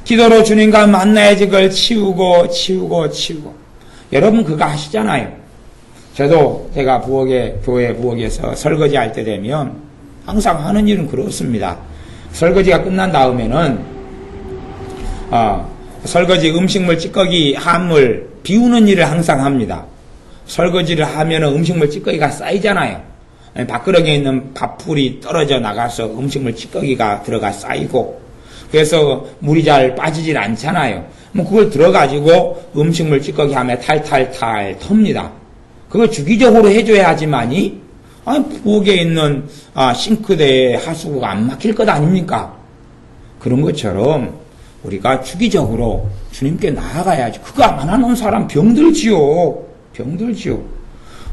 기도로 주님과 만나야지 그걸 치우고. 여러분 그거 하시잖아요. 저도 제가 교회 부엌에서 설거지 할 때 되면 항상 하는 일은 그렇습니다. 설거지가 끝난 다음에는 설거지 음식물 찌꺼기 한물 비우는 일을 항상 합니다. 설거지를 하면 음식물 찌꺼기가 쌓이잖아요. 밥그릇에 있는 밥풀이 떨어져 나가서 음식물 찌꺼기가 들어가 쌓이고 그래서 물이 잘 빠지질 않잖아요. 뭐 그걸 들어가지고 음식물 찌꺼기 하면 탈탈탈 텁니다. 그걸 주기적으로 해줘야 하지만이 부엌에 있는 싱크대에 하수구가 안 막힐 것 아닙니까? 그런 것처럼 우리가 주기적으로 주님께 나아가야지. 그거 안 하는 사람 병들지요.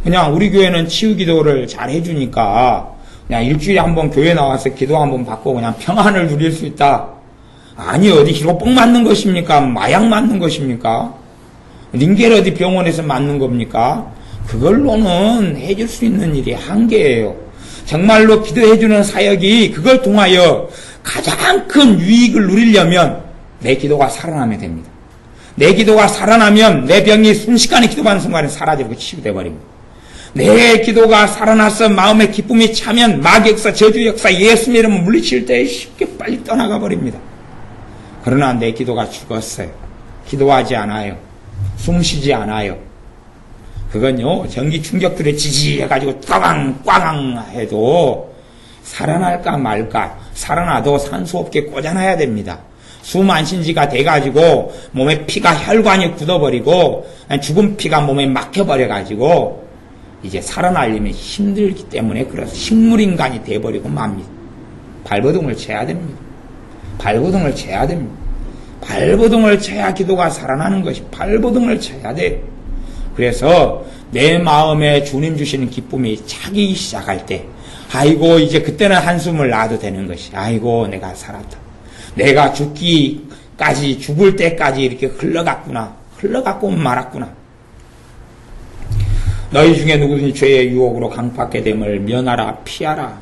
그냥 우리 교회는 치유기도를 잘 해주니까 그냥 일주일에 한번 교회 나와서 기도 한번 받고 그냥 평안을 누릴 수 있다. 아니 어디 히로뽕 맞는 것입니까? 마약 맞는 것입니까? 링겔 어디 병원에서 맞는 겁니까? 그걸로는 해줄 수 있는 일이 한계예요. 정말로 기도해주는 사역이 그걸 통하여 가장 큰 유익을 누리려면 내 기도가 살아나면 됩니다. 내 기도가 살아나면 내 병이 순식간에 기도받는 순간에 사라지고 치유돼 버립니다. 내 기도가 살아나서 마음의 기쁨이 차면 마귀역사, 저주역사, 예수 이름을 물리칠 때 쉽게 빨리 떠나가 버립니다. 그러나 내 기도가 죽었어요. 기도하지 않아요. 숨쉬지 않아요. 그건요 전기 충격들에 지지해가지고 꽝꽝 해도 살아날까 말까. 살아나도 산소 없게 꽂아놔야 됩니다. 숨 안 쉰 지가 돼가지고 몸에 피가 혈관이 굳어버리고 죽은 피가 몸에 막혀버려가지고 이제 살아나려면 힘들기 때문에 그래서 식물인간이 돼버리고 맙니다. 발버둥을 쳐야 됩니다. 발버둥을 쳐야 기도가 살아나는 것이 발버둥을 쳐야 돼. 그래서 내 마음에 주님 주시는 기쁨이 차기 시작할 때 아이고 이제 그때는 한숨을 놔도 되는 것이 아이고 내가 살았다. 내가 죽을 때까지 이렇게 흘러갔고 말았구나. 너희 중에 누구든지 죄의 유혹으로 강팍하게 됨을 면하라 피하라.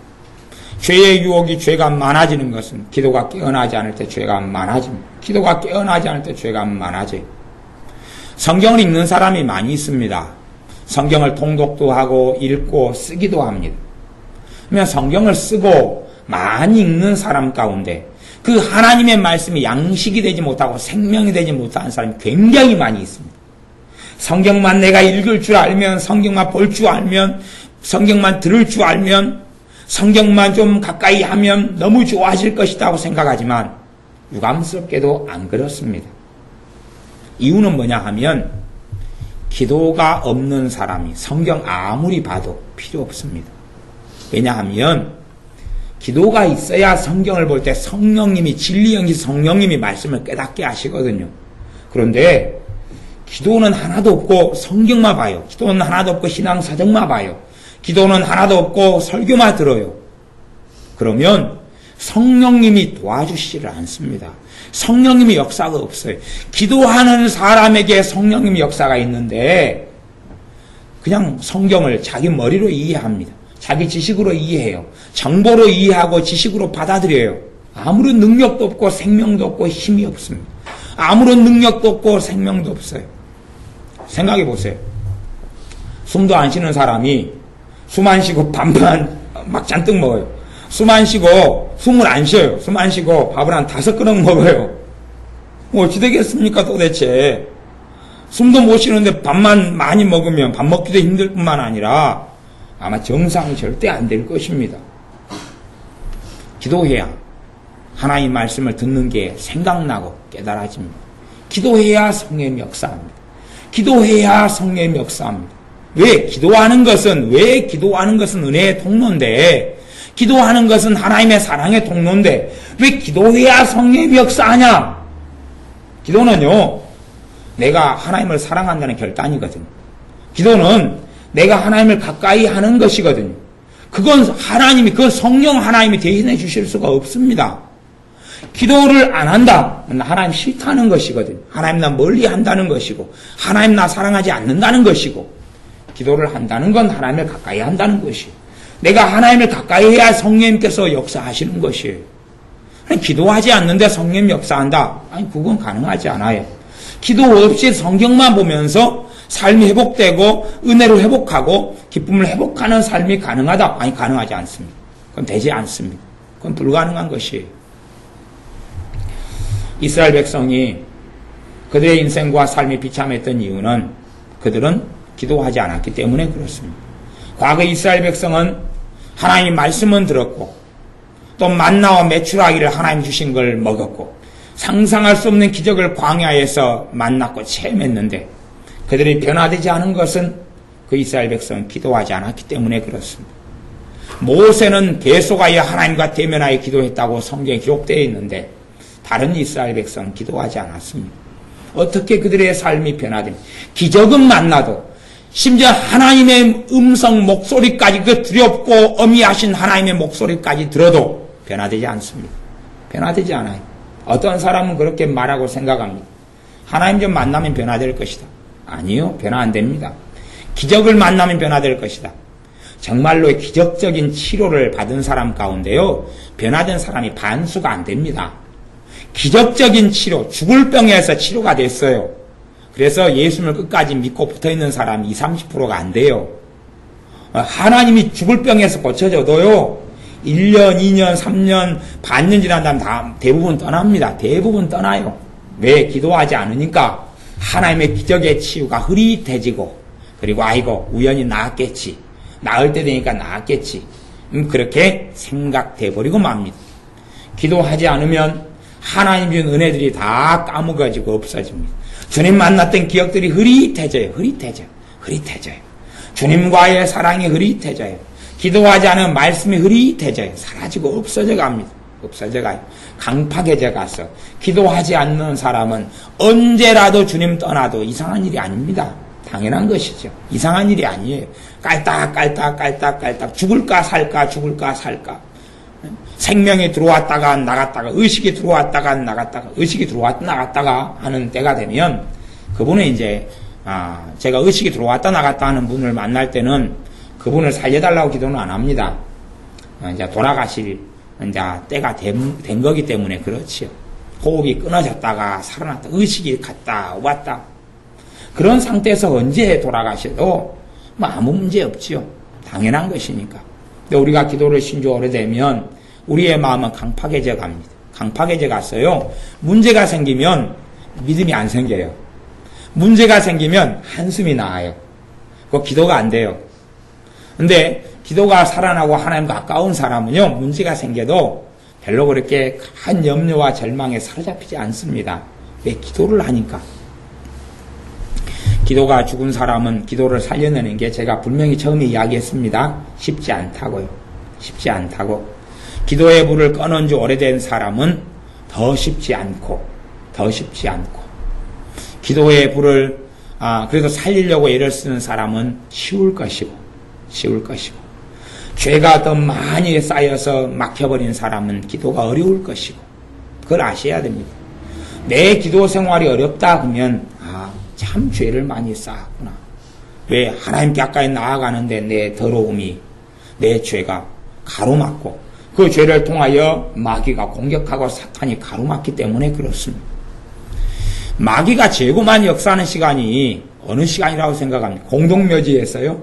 죄의 유혹이 죄가 많아지는 것은 기도가 깨어나지 않을 때 죄가 많아집니다. 기도가 깨어나지 않을 때 죄가 많아져요. 성경을 읽는 사람이 많이 있습니다. 성경을 통독도 하고 읽고 쓰기도 합니다. 그러면 성경을 쓰고 많이 읽는 사람 가운데 그 하나님의 말씀이 양식이 되지 못하고 생명이 되지 못하는 사람이 굉장히 많이 있습니다. 성경만 내가 읽을 줄 알면, 성경만 볼 줄 알면, 성경만 들을 줄 알면, 성경만 좀 가까이 하면 너무 좋아질 것이라고 생각하지만 유감스럽게도 안 그렇습니다. 이유는 뭐냐 하면 기도가 없는 사람이 성경 아무리 봐도 필요 없습니다. 왜냐하면 기도가 있어야 성경을 볼 때 성령님이 진리영이 성령님이 말씀을 깨닫게 하시거든요. 그런데 기도는 하나도 없고 성경만 봐요. 기도는 하나도 없고 신앙사정만 봐요. 기도는 하나도 없고 설교만 들어요. 그러면 성령님이 도와주시지를 않습니다. 성령님의 역사가 없어요. 기도하는 사람에게 성령님의 역사가 있는데 그냥 성경을 자기 머리로 이해합니다. 자기 지식으로 이해해요. 정보로 이해하고 지식으로 받아들여요. 아무런 능력도 없고 생명도 없고 힘이 없습니다. 아무런 능력도 없고 생명도 없어요. 생각해 보세요. 숨도 안 쉬는 사람이 숨 안 쉬고 밥만 막 잔뜩 먹어요. 숨 안 쉬고 숨을 안 쉬어요. 숨 안 쉬고 밥을 한 5그릇 먹어요. 뭐 어찌 되겠습니까 도대체. 숨도 못 쉬는데 밥만 많이 먹으면 밥 먹기도 힘들 뿐만 아니라 아마 정상이 절대 안 될 것입니다. 기도해야 하나님 말씀을 듣는 게 생각나고 깨달아집니다. 기도해야 성령의 역사합니다. 기도해야 성령의 역사합니다. 왜? 기도하는 것은 은혜의 통로인데, 기도하는 것은 하나님의 사랑의 통로인데, 왜 기도해야 성령의 역사하냐? 기도는요, 내가 하나님을 사랑한다는 결단이거든요. 기도는 내가 하나님을 가까이 하는 것이거든요. 그건 성령 하나님이 대신해 주실 수가 없습니다. 기도를 안 한다. 하나님 싫다는 것이거든요. 하나님 나 멀리 한다는 것이고, 하나님 나 사랑하지 않는다는 것이고, 기도를 한다는 건 하나님을 가까이 한다는 것이에요. 내가 하나님을 가까이 해야 성령님께서 역사하시는 것이에요. 기도하지 않는데 성령 역사한다? 아니, 그건 가능하지 않아요. 기도 없이 성경만 보면서 삶이 회복되고, 은혜로 회복하고, 기쁨을 회복하는 삶이 가능하다? 아니, 가능하지 않습니다. 그건 되지 않습니다. 그건 불가능한 것이에요. 이스라엘 백성이 그들의 인생과 삶이 비참했던 이유는 그들은 기도하지 않았기 때문에 그렇습니다. 과거 이스라엘 백성은 하나님의 말씀은 들었고 또 만나와 메추라기를 하나님 주신 걸 먹었고 상상할 수 없는 기적을 광야에서 만났고 체험했는데 그들이 변화되지 않은 것은 그 이스라엘 백성은 기도하지 않았기 때문에 그렇습니다. 모세는 계속하여 하나님과 대면하여 기도했다고 성경에 기록되어 있는데 다른 이스라엘 백성은 기도하지 않았습니다. 어떻게 그들의 삶이 변화됩니까? 기적은 만나도 심지어 하나님의 음성 목소리까지 그 두렵고 어미하신 하나님의 목소리까지 들어도 변화되지 않습니다. 변화되지 않아요. 어떤 사람은 그렇게 말하고 생각합니다. 하나님 좀 만나면 변화될 것이다. 아니요. 변화 안 됩니다. 기적을 만나면 변화될 것이다. 정말로 기적적인 치료를 받은 사람 가운데요. 변화된 사람이 반수가 안 됩니다. 기적적인 치료, 죽을 병에서 치료가 됐어요. 그래서 예수님을 끝까지 믿고 붙어있는 사람이 20, 30%가 안 돼요. 하나님이 죽을 병에서 고쳐져도요. 1년, 2년, 3년, 반년 지난 다음 다 대부분 떠납니다. 대부분 떠나요. 왜? 기도하지 않으니까 하나님의 기적의 치유가 흐릿해지고 그리고 아이고 우연히 나았겠지. 나을 때 되니까 나았겠지. 그렇게 생각돼 버리고 맙니다. 기도하지 않으면 하나님 준 은혜들이 다 까먹어지고 없어집니다. 주님 만났던 기억들이 흐릿해져요. 주님과의 사랑이 흐릿해져요. 기도하지 않으면 말씀이 흐릿해져요. 사라지고 없어져 갑니다. 없어져가요. 강팍해져 가서 기도하지 않는 사람은 언제라도 주님 떠나도 이상한 일이 아닙니다. 당연한 것이죠. 이상한 일이 아니에요. 깔딱 죽을까 살까 생명이 들어왔다가 나갔다가 의식이 들어왔다가 나갔다가 의식이 들어왔다 나갔다가 하는 때가 되면 그분은 이제 제가 의식이 들어왔다 나갔다 하는 분을 만날 때는 그분을 살려달라고 기도는 안 합니다. 이제 돌아가실 이제 때가 된 거기 때문에 그렇지요. 호흡이 끊어졌다가 살아났다 의식이 갔다 왔다 그런 상태에서 언제 돌아가셔도 뭐 아무 문제 없지요. 당연한 것이니까. 근데 우리가 기도를 쉰 지 오래되면 우리의 마음은 강팍해져 갑니다. 강팍해져 갔어요. 문제가 생기면 믿음이 안 생겨요. 문제가 생기면 한숨이 나와요. 그거 기도가 안 돼요. 근데 기도가 살아나고 하나님 가까운 사람은요, 문제가 생겨도 별로 그렇게 큰 염려와 절망에 사로잡히지 않습니다. 왜? 기도를 하니까. 기도가 죽은 사람은 기도를 살려내는 게 제가 분명히 처음에 이야기했습니다. 쉽지 않다고요. 쉽지 않다고. 기도의 불을 꺼놓은 지 오래된 사람은 더 쉽지 않고 기도의 불을 그래도 살리려고 애를 쓰는 사람은 쉬울 것이고 죄가 더 많이 쌓여서 막혀버린 사람은 기도가 어려울 것이고 그걸 아셔야 됩니다. 내 기도 생활이 어렵다 그러면 참 죄를 많이 쌓았구나. 왜? 하나님께 가까이 나아가는데 내 더러움이 내 죄가 가로막고 그 죄를 통하여 마귀가 공격하고 사탄이 가로막기 때문에 그렇습니다. 마귀가 재고 많이 역사하는 시간이 어느 시간이라고 생각합니까? 공동묘지에서요?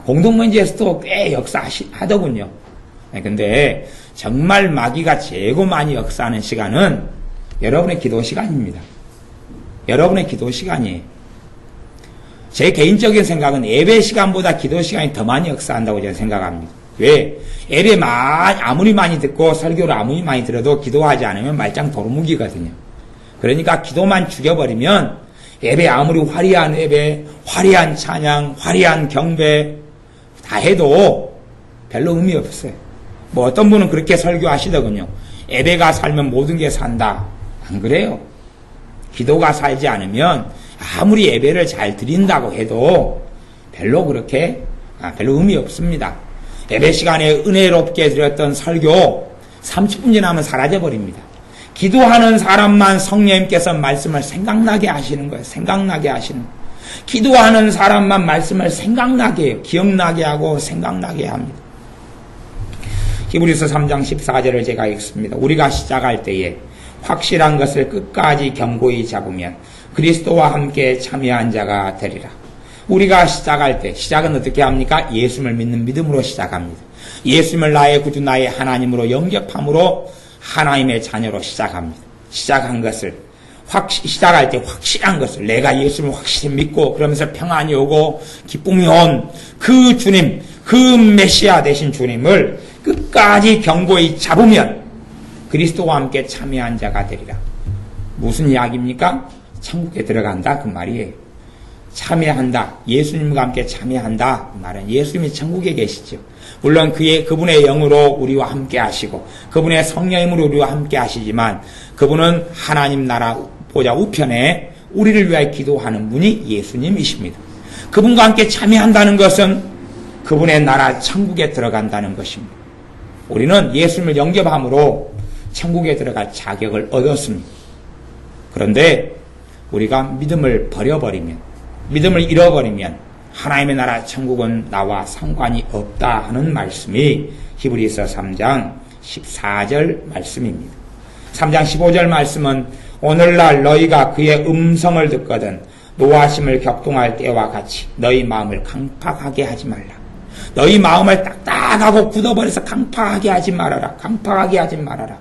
공동묘지에서도 꽤 역사하더군요. 근데 정말 마귀가 최고 많이 역사하는 시간은 여러분의 기도 시간입니다. 여러분의 기도 시간이에요. 제 개인적인 생각은 예배 시간보다 기도 시간이 더 많이 역사한다고 저는 생각합니다. 왜? 예배 아무리 많이 듣고 설교를 아무리 많이 들어도 기도하지 않으면 말짱 도루묵이거든요. 그러니까 기도만 죽여버리면 예배 아무리 화려한 예배, 화려한 찬양, 화려한 경배 다 해도 별로 의미 없어요. 뭐 어떤 분은 그렇게 설교하시더군요. 예배가 살면 모든 게 산다. 안 그래요. 기도가 살지 않으면 아무리 예배를 잘 드린다고 해도 별로 의미 없습니다. 예배 시간에 은혜롭게 드렸던 설교 30분 지나면 사라져버립니다. 기도하는 사람만 성령님께서 말씀을 생각나게 하시는 거예요. 생각나게 하시는 거예요. 기도하는 사람만 말씀을 생각나게 해요. 기억나게 하고 생각나게 합니다. 히브리서 3장 14절을 제가 읽습니다. 우리가 시작할 때에 확실한 것을 끝까지 견고히 잡으면 그리스도와 함께 참여한 자가 되리라. 우리가 시작할 때, 시작은 어떻게 합니까? 예수님을 믿는 믿음으로 시작합니다. 예수님을 나의 구주, 나의 하나님으로 영접함으로 하나님의 자녀로 시작합니다. 시작한 것을, 시작할 때 확실한 것을, 내가 예수님을 확실히 믿고, 그러면서 평안이 오고, 기쁨이 온 그 주님, 그 메시아 되신 주님을 끝까지 견고히 잡으면 그리스도와 함께 참여한 자가 되리라. 무슨 이야기입니까? 천국에 들어간다 그 말이에요. 참여한다. 예수님과 함께 참여한다. 그 말은 예수님이 천국에 계시죠. 물론 그분의 영으로 우리와 함께 하시고 그분의 성령님으로 우리와 함께 하시지만 그분은 하나님 나라 보좌 우편에 우리를 위하여 기도하는 분이 예수님이십니다. 그분과 함께 참여한다는 것은 그분의 나라 천국에 들어간다는 것입니다. 우리는 예수님을 영접함으로 천국에 들어갈 자격을 얻었습니다. 그런데 우리가 믿음을 버려버리면, 믿음을 잃어버리면 하나님의 나라 천국은 나와 상관이 없다 하는 말씀이 히브리서 3장 14절 말씀입니다. 3장 15절 말씀은 오늘날 너희가 그의 음성을 듣거든 노하심을 격동할 때와 같이 너희 마음을 강팍하게 하지 말라. 너희 마음을 딱딱하고 굳어버려서 강팍하게 하지 말아라. 강팍하게 하지 말아라.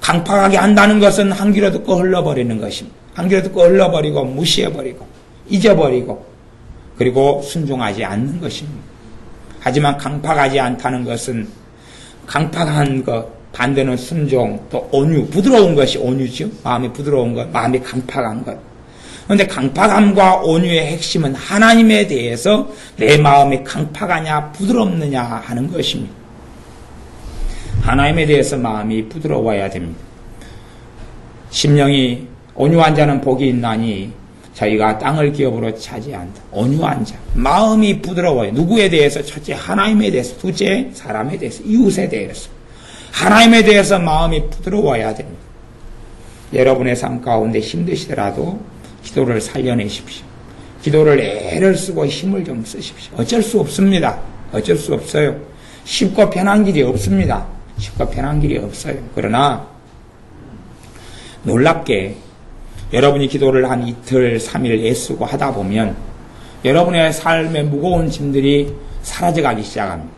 강팍하게 한다는 것은 한 귀로 듣고 흘러버리는 것입니다. 한 귀로 듣고 흘러버리고 무시해버리고 잊어버리고 그리고 순종하지 않는 것입니다. 하지만 강팍하지 않다는 것은 강팍한 것 반대는 순종 또 온유 부드러운 것이 온유죠. 마음이 부드러운 것 마음이 강팍한 것. 그런데 강팍함과 온유의 핵심은 하나님에 대해서 내 마음이 강팍하냐 부드럽느냐 하는 것입니다. 하나님에 대해서 마음이 부드러워야 됩니다. 심령이 온유한 자는 복이 있나니 저희가 땅을 기업으로 차지한다. 온유한 자. 마음이 부드러워요. 누구에 대해서? 첫째 하나님에 대해서. 둘째 사람에 대해서. 이웃에 대해서. 하나님에 대해서 마음이 부드러워야 됩니다. 여러분의 삶 가운데 힘드시더라도 기도를 살려내십시오. 기도를 애를 쓰고 힘을 좀 쓰십시오. 어쩔 수 없습니다. 어쩔 수 없어요. 쉽고 편한 길이 없습니다. 쉽고 편한 길이 없어요. 그러나 놀랍게 여러분이 기도를 한 이틀, 3일 애쓰고 하다 보면 여러분의 삶의 무거운 짐들이 사라져가기 시작합니다.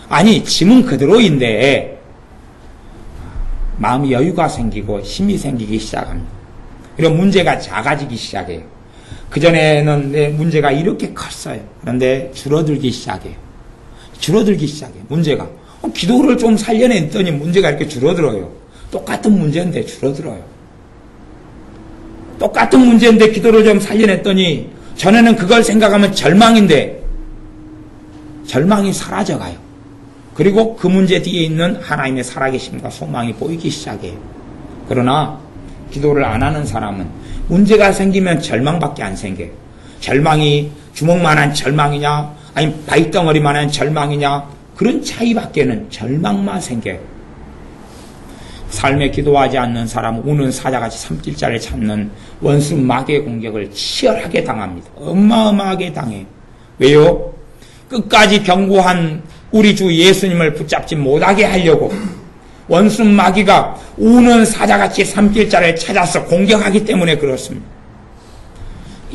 아니, 짐은 그대로인데 마음이 여유가 생기고 힘이 생기기 시작합니다. 이런 문제가 작아지기 시작해요. 그전에는 내 문제가 이렇게 컸어요. 그런데 줄어들기 시작해요. 줄어들기 시작해요. 문제가. 기도를 좀 살려냈더니 문제가 이렇게 줄어들어요. 똑같은 문제인데 줄어들어요. 똑같은 문제인데 기도를 좀 살려냈더니 전에는 그걸 생각하면 절망인데 절망이 사라져가요. 그리고 그 문제 뒤에 있는 하나님의 살아계심과 소망이 보이기 시작해요. 그러나 기도를 안 하는 사람은 문제가 생기면 절망밖에 안 생겨요. 절망이 주먹만한 절망이냐 아니면 바위덩어리만한 절망이냐 그런 차이밖에는 절망만 생겨요. 삶에 기도하지 않는 사람은 우는 사자같이 삼킬자를 찾는 원수 마귀의 공격을 치열하게 당합니다. 어마어마하게 당해요. 왜요? 끝까지 견고한 우리 주 예수님을 붙잡지 못하게 하려고 원수 마귀가 우는 사자같이 삼킬자를 찾아서 공격하기 때문에 그렇습니다.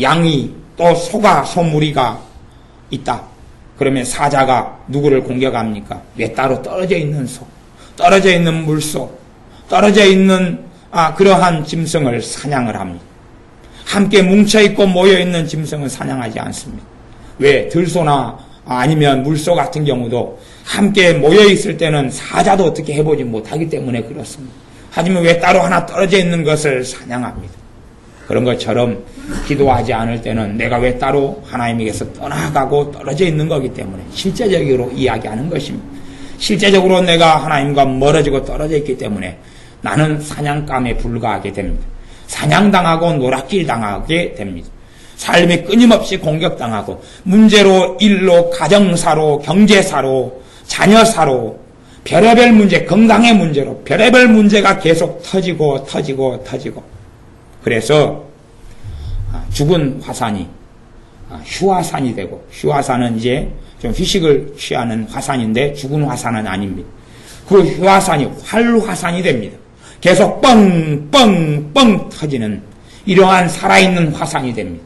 양이 또 소가 소무리가 있다. 그러면 사자가 누구를 공격합니까? 외따로 떨어져 있는 소, 떨어져 있는 물소, 떨어져 있는 그러한 짐승을 사냥을 합니다. 함께 뭉쳐있고 모여있는 짐승은 사냥하지 않습니다. 왜? 들소나 아니면 물소 같은 경우도 함께 모여있을 때는 사자도 어떻게 해보지 못하기 때문에 그렇습니다. 하지만 외따로 하나 떨어져 있는 것을 사냥합니다. 그런 것처럼 기도하지 않을 때는 내가 외따로 하나님에게서 떠나가고 떨어져 있는 거기 때문에 실제적으로 이야기하는 것입니다. 실제적으로 내가 하나님과 멀어지고 떨어져 있기 때문에 나는 사냥감에 불과하게 됩니다. 사냥당하고 노략질 당하게 됩니다. 삶이 끊임없이 공격당하고 문제로 일로 가정사로 경제사로 자녀사로 별의별 문제 건강의 문제로 별의별 문제가 계속 터지고 그래서 죽은 화산이 휴화산이 되고 휴화산은 이제 좀 휴식을 취하는 화산인데 죽은 화산은 아닙니다. 그 휴화산이 활화산이 됩니다. 계속 뻥뻥뻥 터지는 이러한 살아있는 화산이 됩니다.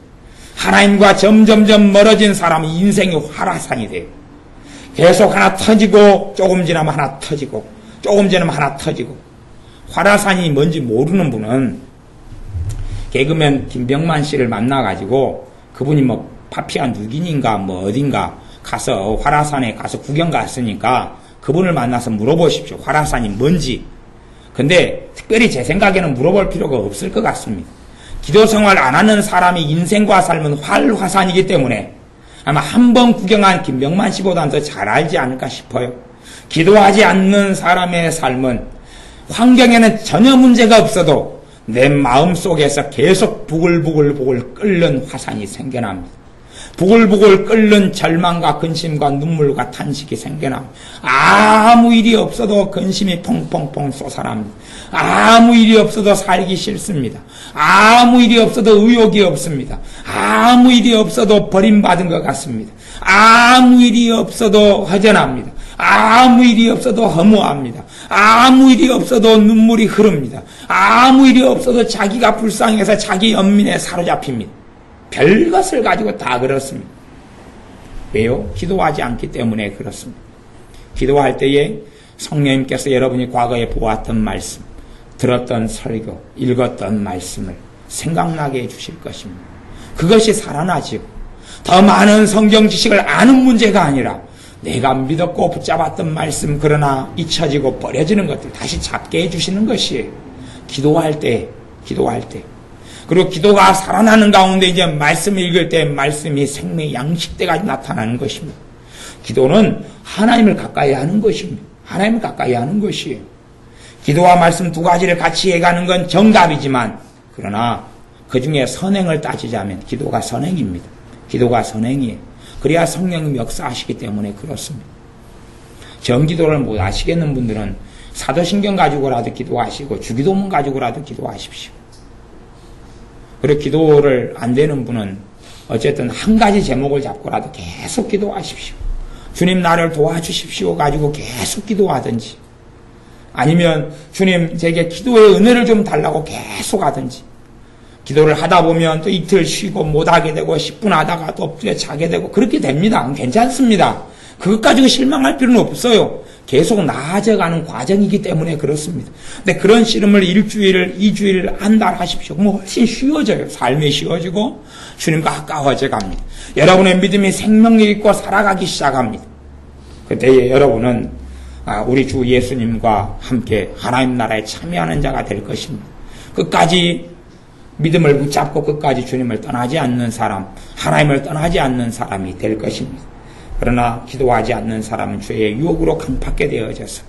하나님과 점점점 멀어진 사람의 인생이 활화산이 돼요. 계속 하나 터지고 조금 지나면 하나 터지고 조금 지나면 하나 터지고. 활화산이 뭔지 모르는 분은 개그맨 김병만 씨를 만나가지고 그분이 뭐 파피아 누기니인가 뭐 어딘가 가서 활화산에 가서 구경 갔으니까 그분을 만나서 물어보십시오. 활화산이 뭔지. 근데 특별히 제 생각에는 물어볼 필요가 없을 것 같습니다. 기도 생활 안 하는 사람이 인생과 삶은 활화산이기 때문에 아마 한 번 구경한 김병만 씨보다는 더 잘 알지 않을까 싶어요. 기도하지 않는 사람의 삶은 환경에는 전혀 문제가 없어도 내 마음속에서 계속 부글부글 끓는 화산이 생겨납니다. 부글부글 끓는 절망과 근심과 눈물과 탄식이 생겨납니다. 아무 일이 없어도 근심이 펑펑펑 솟아납니다. 아무 일이 없어도 살기 싫습니다. 아무 일이 없어도 의욕이 없습니다. 아무 일이 없어도 버림받은 것 같습니다. 아무 일이 없어도 허전합니다. 아무 일이 없어도 허무합니다. 아무 일이 없어도 눈물이 흐릅니다. 아무 일이 없어도 자기가 불쌍해서 자기 연민에 사로잡힙니다. 별것을 가지고 다 그렇습니다. 왜요? 기도하지 않기 때문에 그렇습니다. 기도할 때에 성령님께서 여러분이 과거에 보았던 말씀, 들었던 설교, 읽었던 말씀을 생각나게 해주실 것입니다. 그것이 살아나지요. 더 많은 성경 지식을 아는 문제가 아니라 내가 믿었고 붙잡았던 말씀 그러나 잊혀지고 버려지는 것들 다시 잡게 해주시는 것이에요. 기도할 때. 그리고 기도가 살아나는 가운데 이제 말씀을 읽을 때 말씀이 생명의 양식대가 나타나는 것입니다. 기도는 하나님을 가까이 하는 것입니다. 하나님을 가까이 하는 것이에요. 기도와 말씀 두 가지를 같이 해가는 건 정답이지만 그러나 그 중에 선행을 따지자면 기도가 선행입니다. 기도가 선행이에요. 그래야 성령님 역사하시기 때문에 그렇습니다. 정기도를 못 하시겠는 분들은 사도신경 가지고라도 기도하시고 주기도문 가지고라도 기도하십시오. 그리고 기도를 안 되는 분은 어쨌든 한 가지 제목을 잡고라도 계속 기도하십시오. 주님 나를 도와주십시오 가지고 계속 기도하든지 아니면 주님 제게 기도의 은혜를 좀 달라고 계속 하든지 기도를 하다 보면 또 이틀 쉬고 못하게 되고 10분 하다가 또 자게 되고 그렇게 됩니다. 괜찮습니다. 그것 가지고 실망할 필요는 없어요. 계속 나아져가는 과정이기 때문에 그렇습니다. 근데 그런 씨름을 일주일, 2주일, 한 달 하십시오. 그럼 훨씬 쉬워져요. 삶이 쉬워지고 주님과 가까워져 갑니다. 여러분의 믿음이 생명력 있고 살아가기 시작합니다. 그때에 여러분은 우리 주 예수님과 함께 하나님 나라에 참여하는 자가 될 것입니다. 끝까지 믿음을 붙잡고 끝까지 주님을 떠나지 않는 사람, 하나님을 떠나지 않는 사람이 될 것입니다. 그러나 기도하지 않는 사람은 죄의 유혹으로 강팍게 되어져서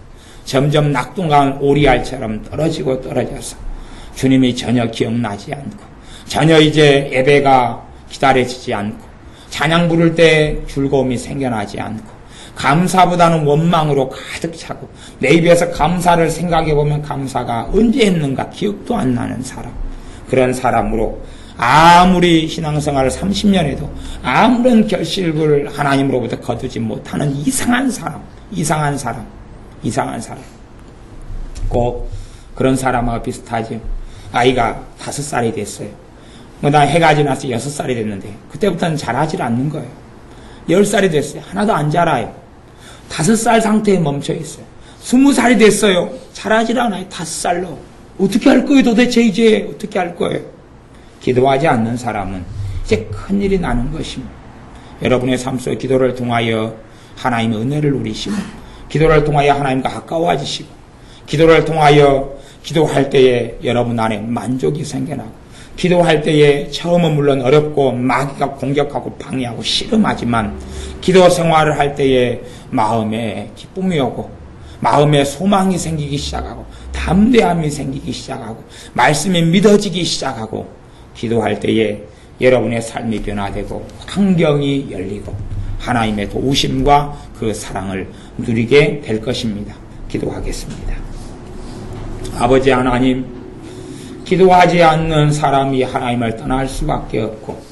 점점 낙동강 오리알처럼 떨어져서 주님이 전혀 기억나지 않고 전혀 이제 예배가 기다려지지 않고 찬양 부를 때 즐거움이 생겨나지 않고 감사보다는 원망으로 가득 차고 내 입에서 감사를 생각해보면 감사가 언제 했는가 기억도 안 나는 사람, 그런 사람으로 아무리 신앙생활을 30년 해도 아무런 결실을 하나님으로부터 거두지 못하는 이상한 사람. 꼭 그런 사람하고 비슷하죠. 아이가 5살이 됐어요. 나 해가 지나서 6살이 됐는데 그때부터는 자라질 않는 거예요. 10살이 됐어요. 하나도 안 자라요. 5살 상태에 멈춰 있어요. 20살이 됐어요. 자라질 않아요. 5살로. 어떻게 할 거예요? 도대체 이제 어떻게 할 거예요? 기도하지 않는 사람은 이제 큰일이 나는 것입니다. 여러분의 삶 속 기도를 통하여 하나님의 은혜를 누리시고, 기도를 통하여 하나님과 가까워지시고, 기도를 통하여 기도할 때에 여러분 안에 만족이 생겨나고, 기도할 때에 처음은 물론 어렵고 마귀가 공격하고 방해하고 씨름하지만 기도 생활을 할 때에 마음에 기쁨이 오고 마음에 소망이 생기기 시작하고 담대함이 생기기 시작하고 말씀이 믿어지기 시작하고 기도할 때에 여러분의 삶이 변화되고 환경이 열리고 하나님의 도우심과 그 사랑을 누리게 될 것입니다. 기도하겠습니다. 아버지 하나님, 기도하지 않는 사람이 하나님을 떠날 수밖에 없고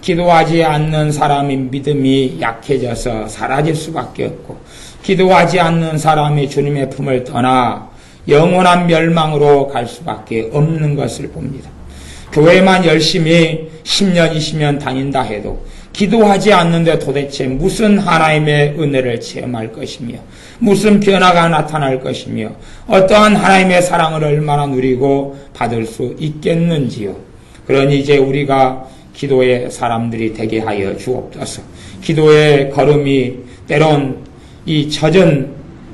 기도하지 않는 사람의 믿음이 약해져서 사라질 수밖에 없고 기도하지 않는 사람이 주님의 품을 떠나 영원한 멸망으로 갈 수밖에 없는 것을 봅니다. 교회만 열심히 10년, 20년 다닌다 해도 기도하지 않는데 도대체 무슨 하나님의 은혜를 체험할 것이며 무슨 변화가 나타날 것이며 어떠한 하나님의 사랑을 얼마나 누리고 받을 수 있겠는지요. 그러니 이제 우리가 기도의 사람들이 되게 하여 주옵소서. 기도의 걸음이 때론 이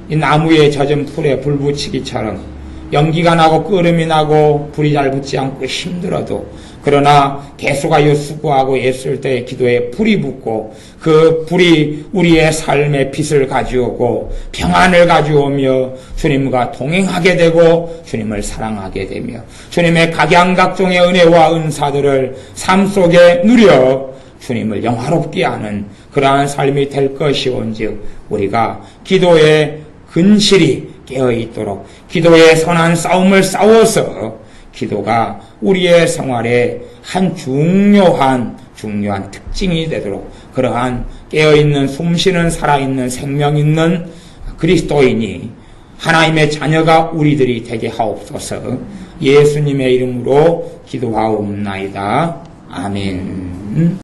나무에 젖은 풀에 불 붙이기처럼 연기가 나고 끓음이 나고 불이 잘 붙지 않고 힘들어도 그러나 계속하여 수고하고 애쓸 때 기도에 불이 붙고 그 불이 우리의 삶의 빛을 가져오고 평안을 가져오며 주님과 동행하게 되고 주님을 사랑하게 되며 주님의 각양각종의 은혜와 은사들을 삶 속에 누려 주님을 영화롭게 하는 그러한 삶이 될 것이온즉 우리가 기도에 근실이 깨어있도록 기도의 선한 싸움을 싸워서 기도가 우리의 생활의 한 중요한 특징이 되도록 그러한 깨어있는 숨쉬는 살아있는 생명 있는 그리스도인이 하나님의 자녀가 우리들이 되게 하옵소서. 예수님의 이름으로 기도하옵나이다. 아멘.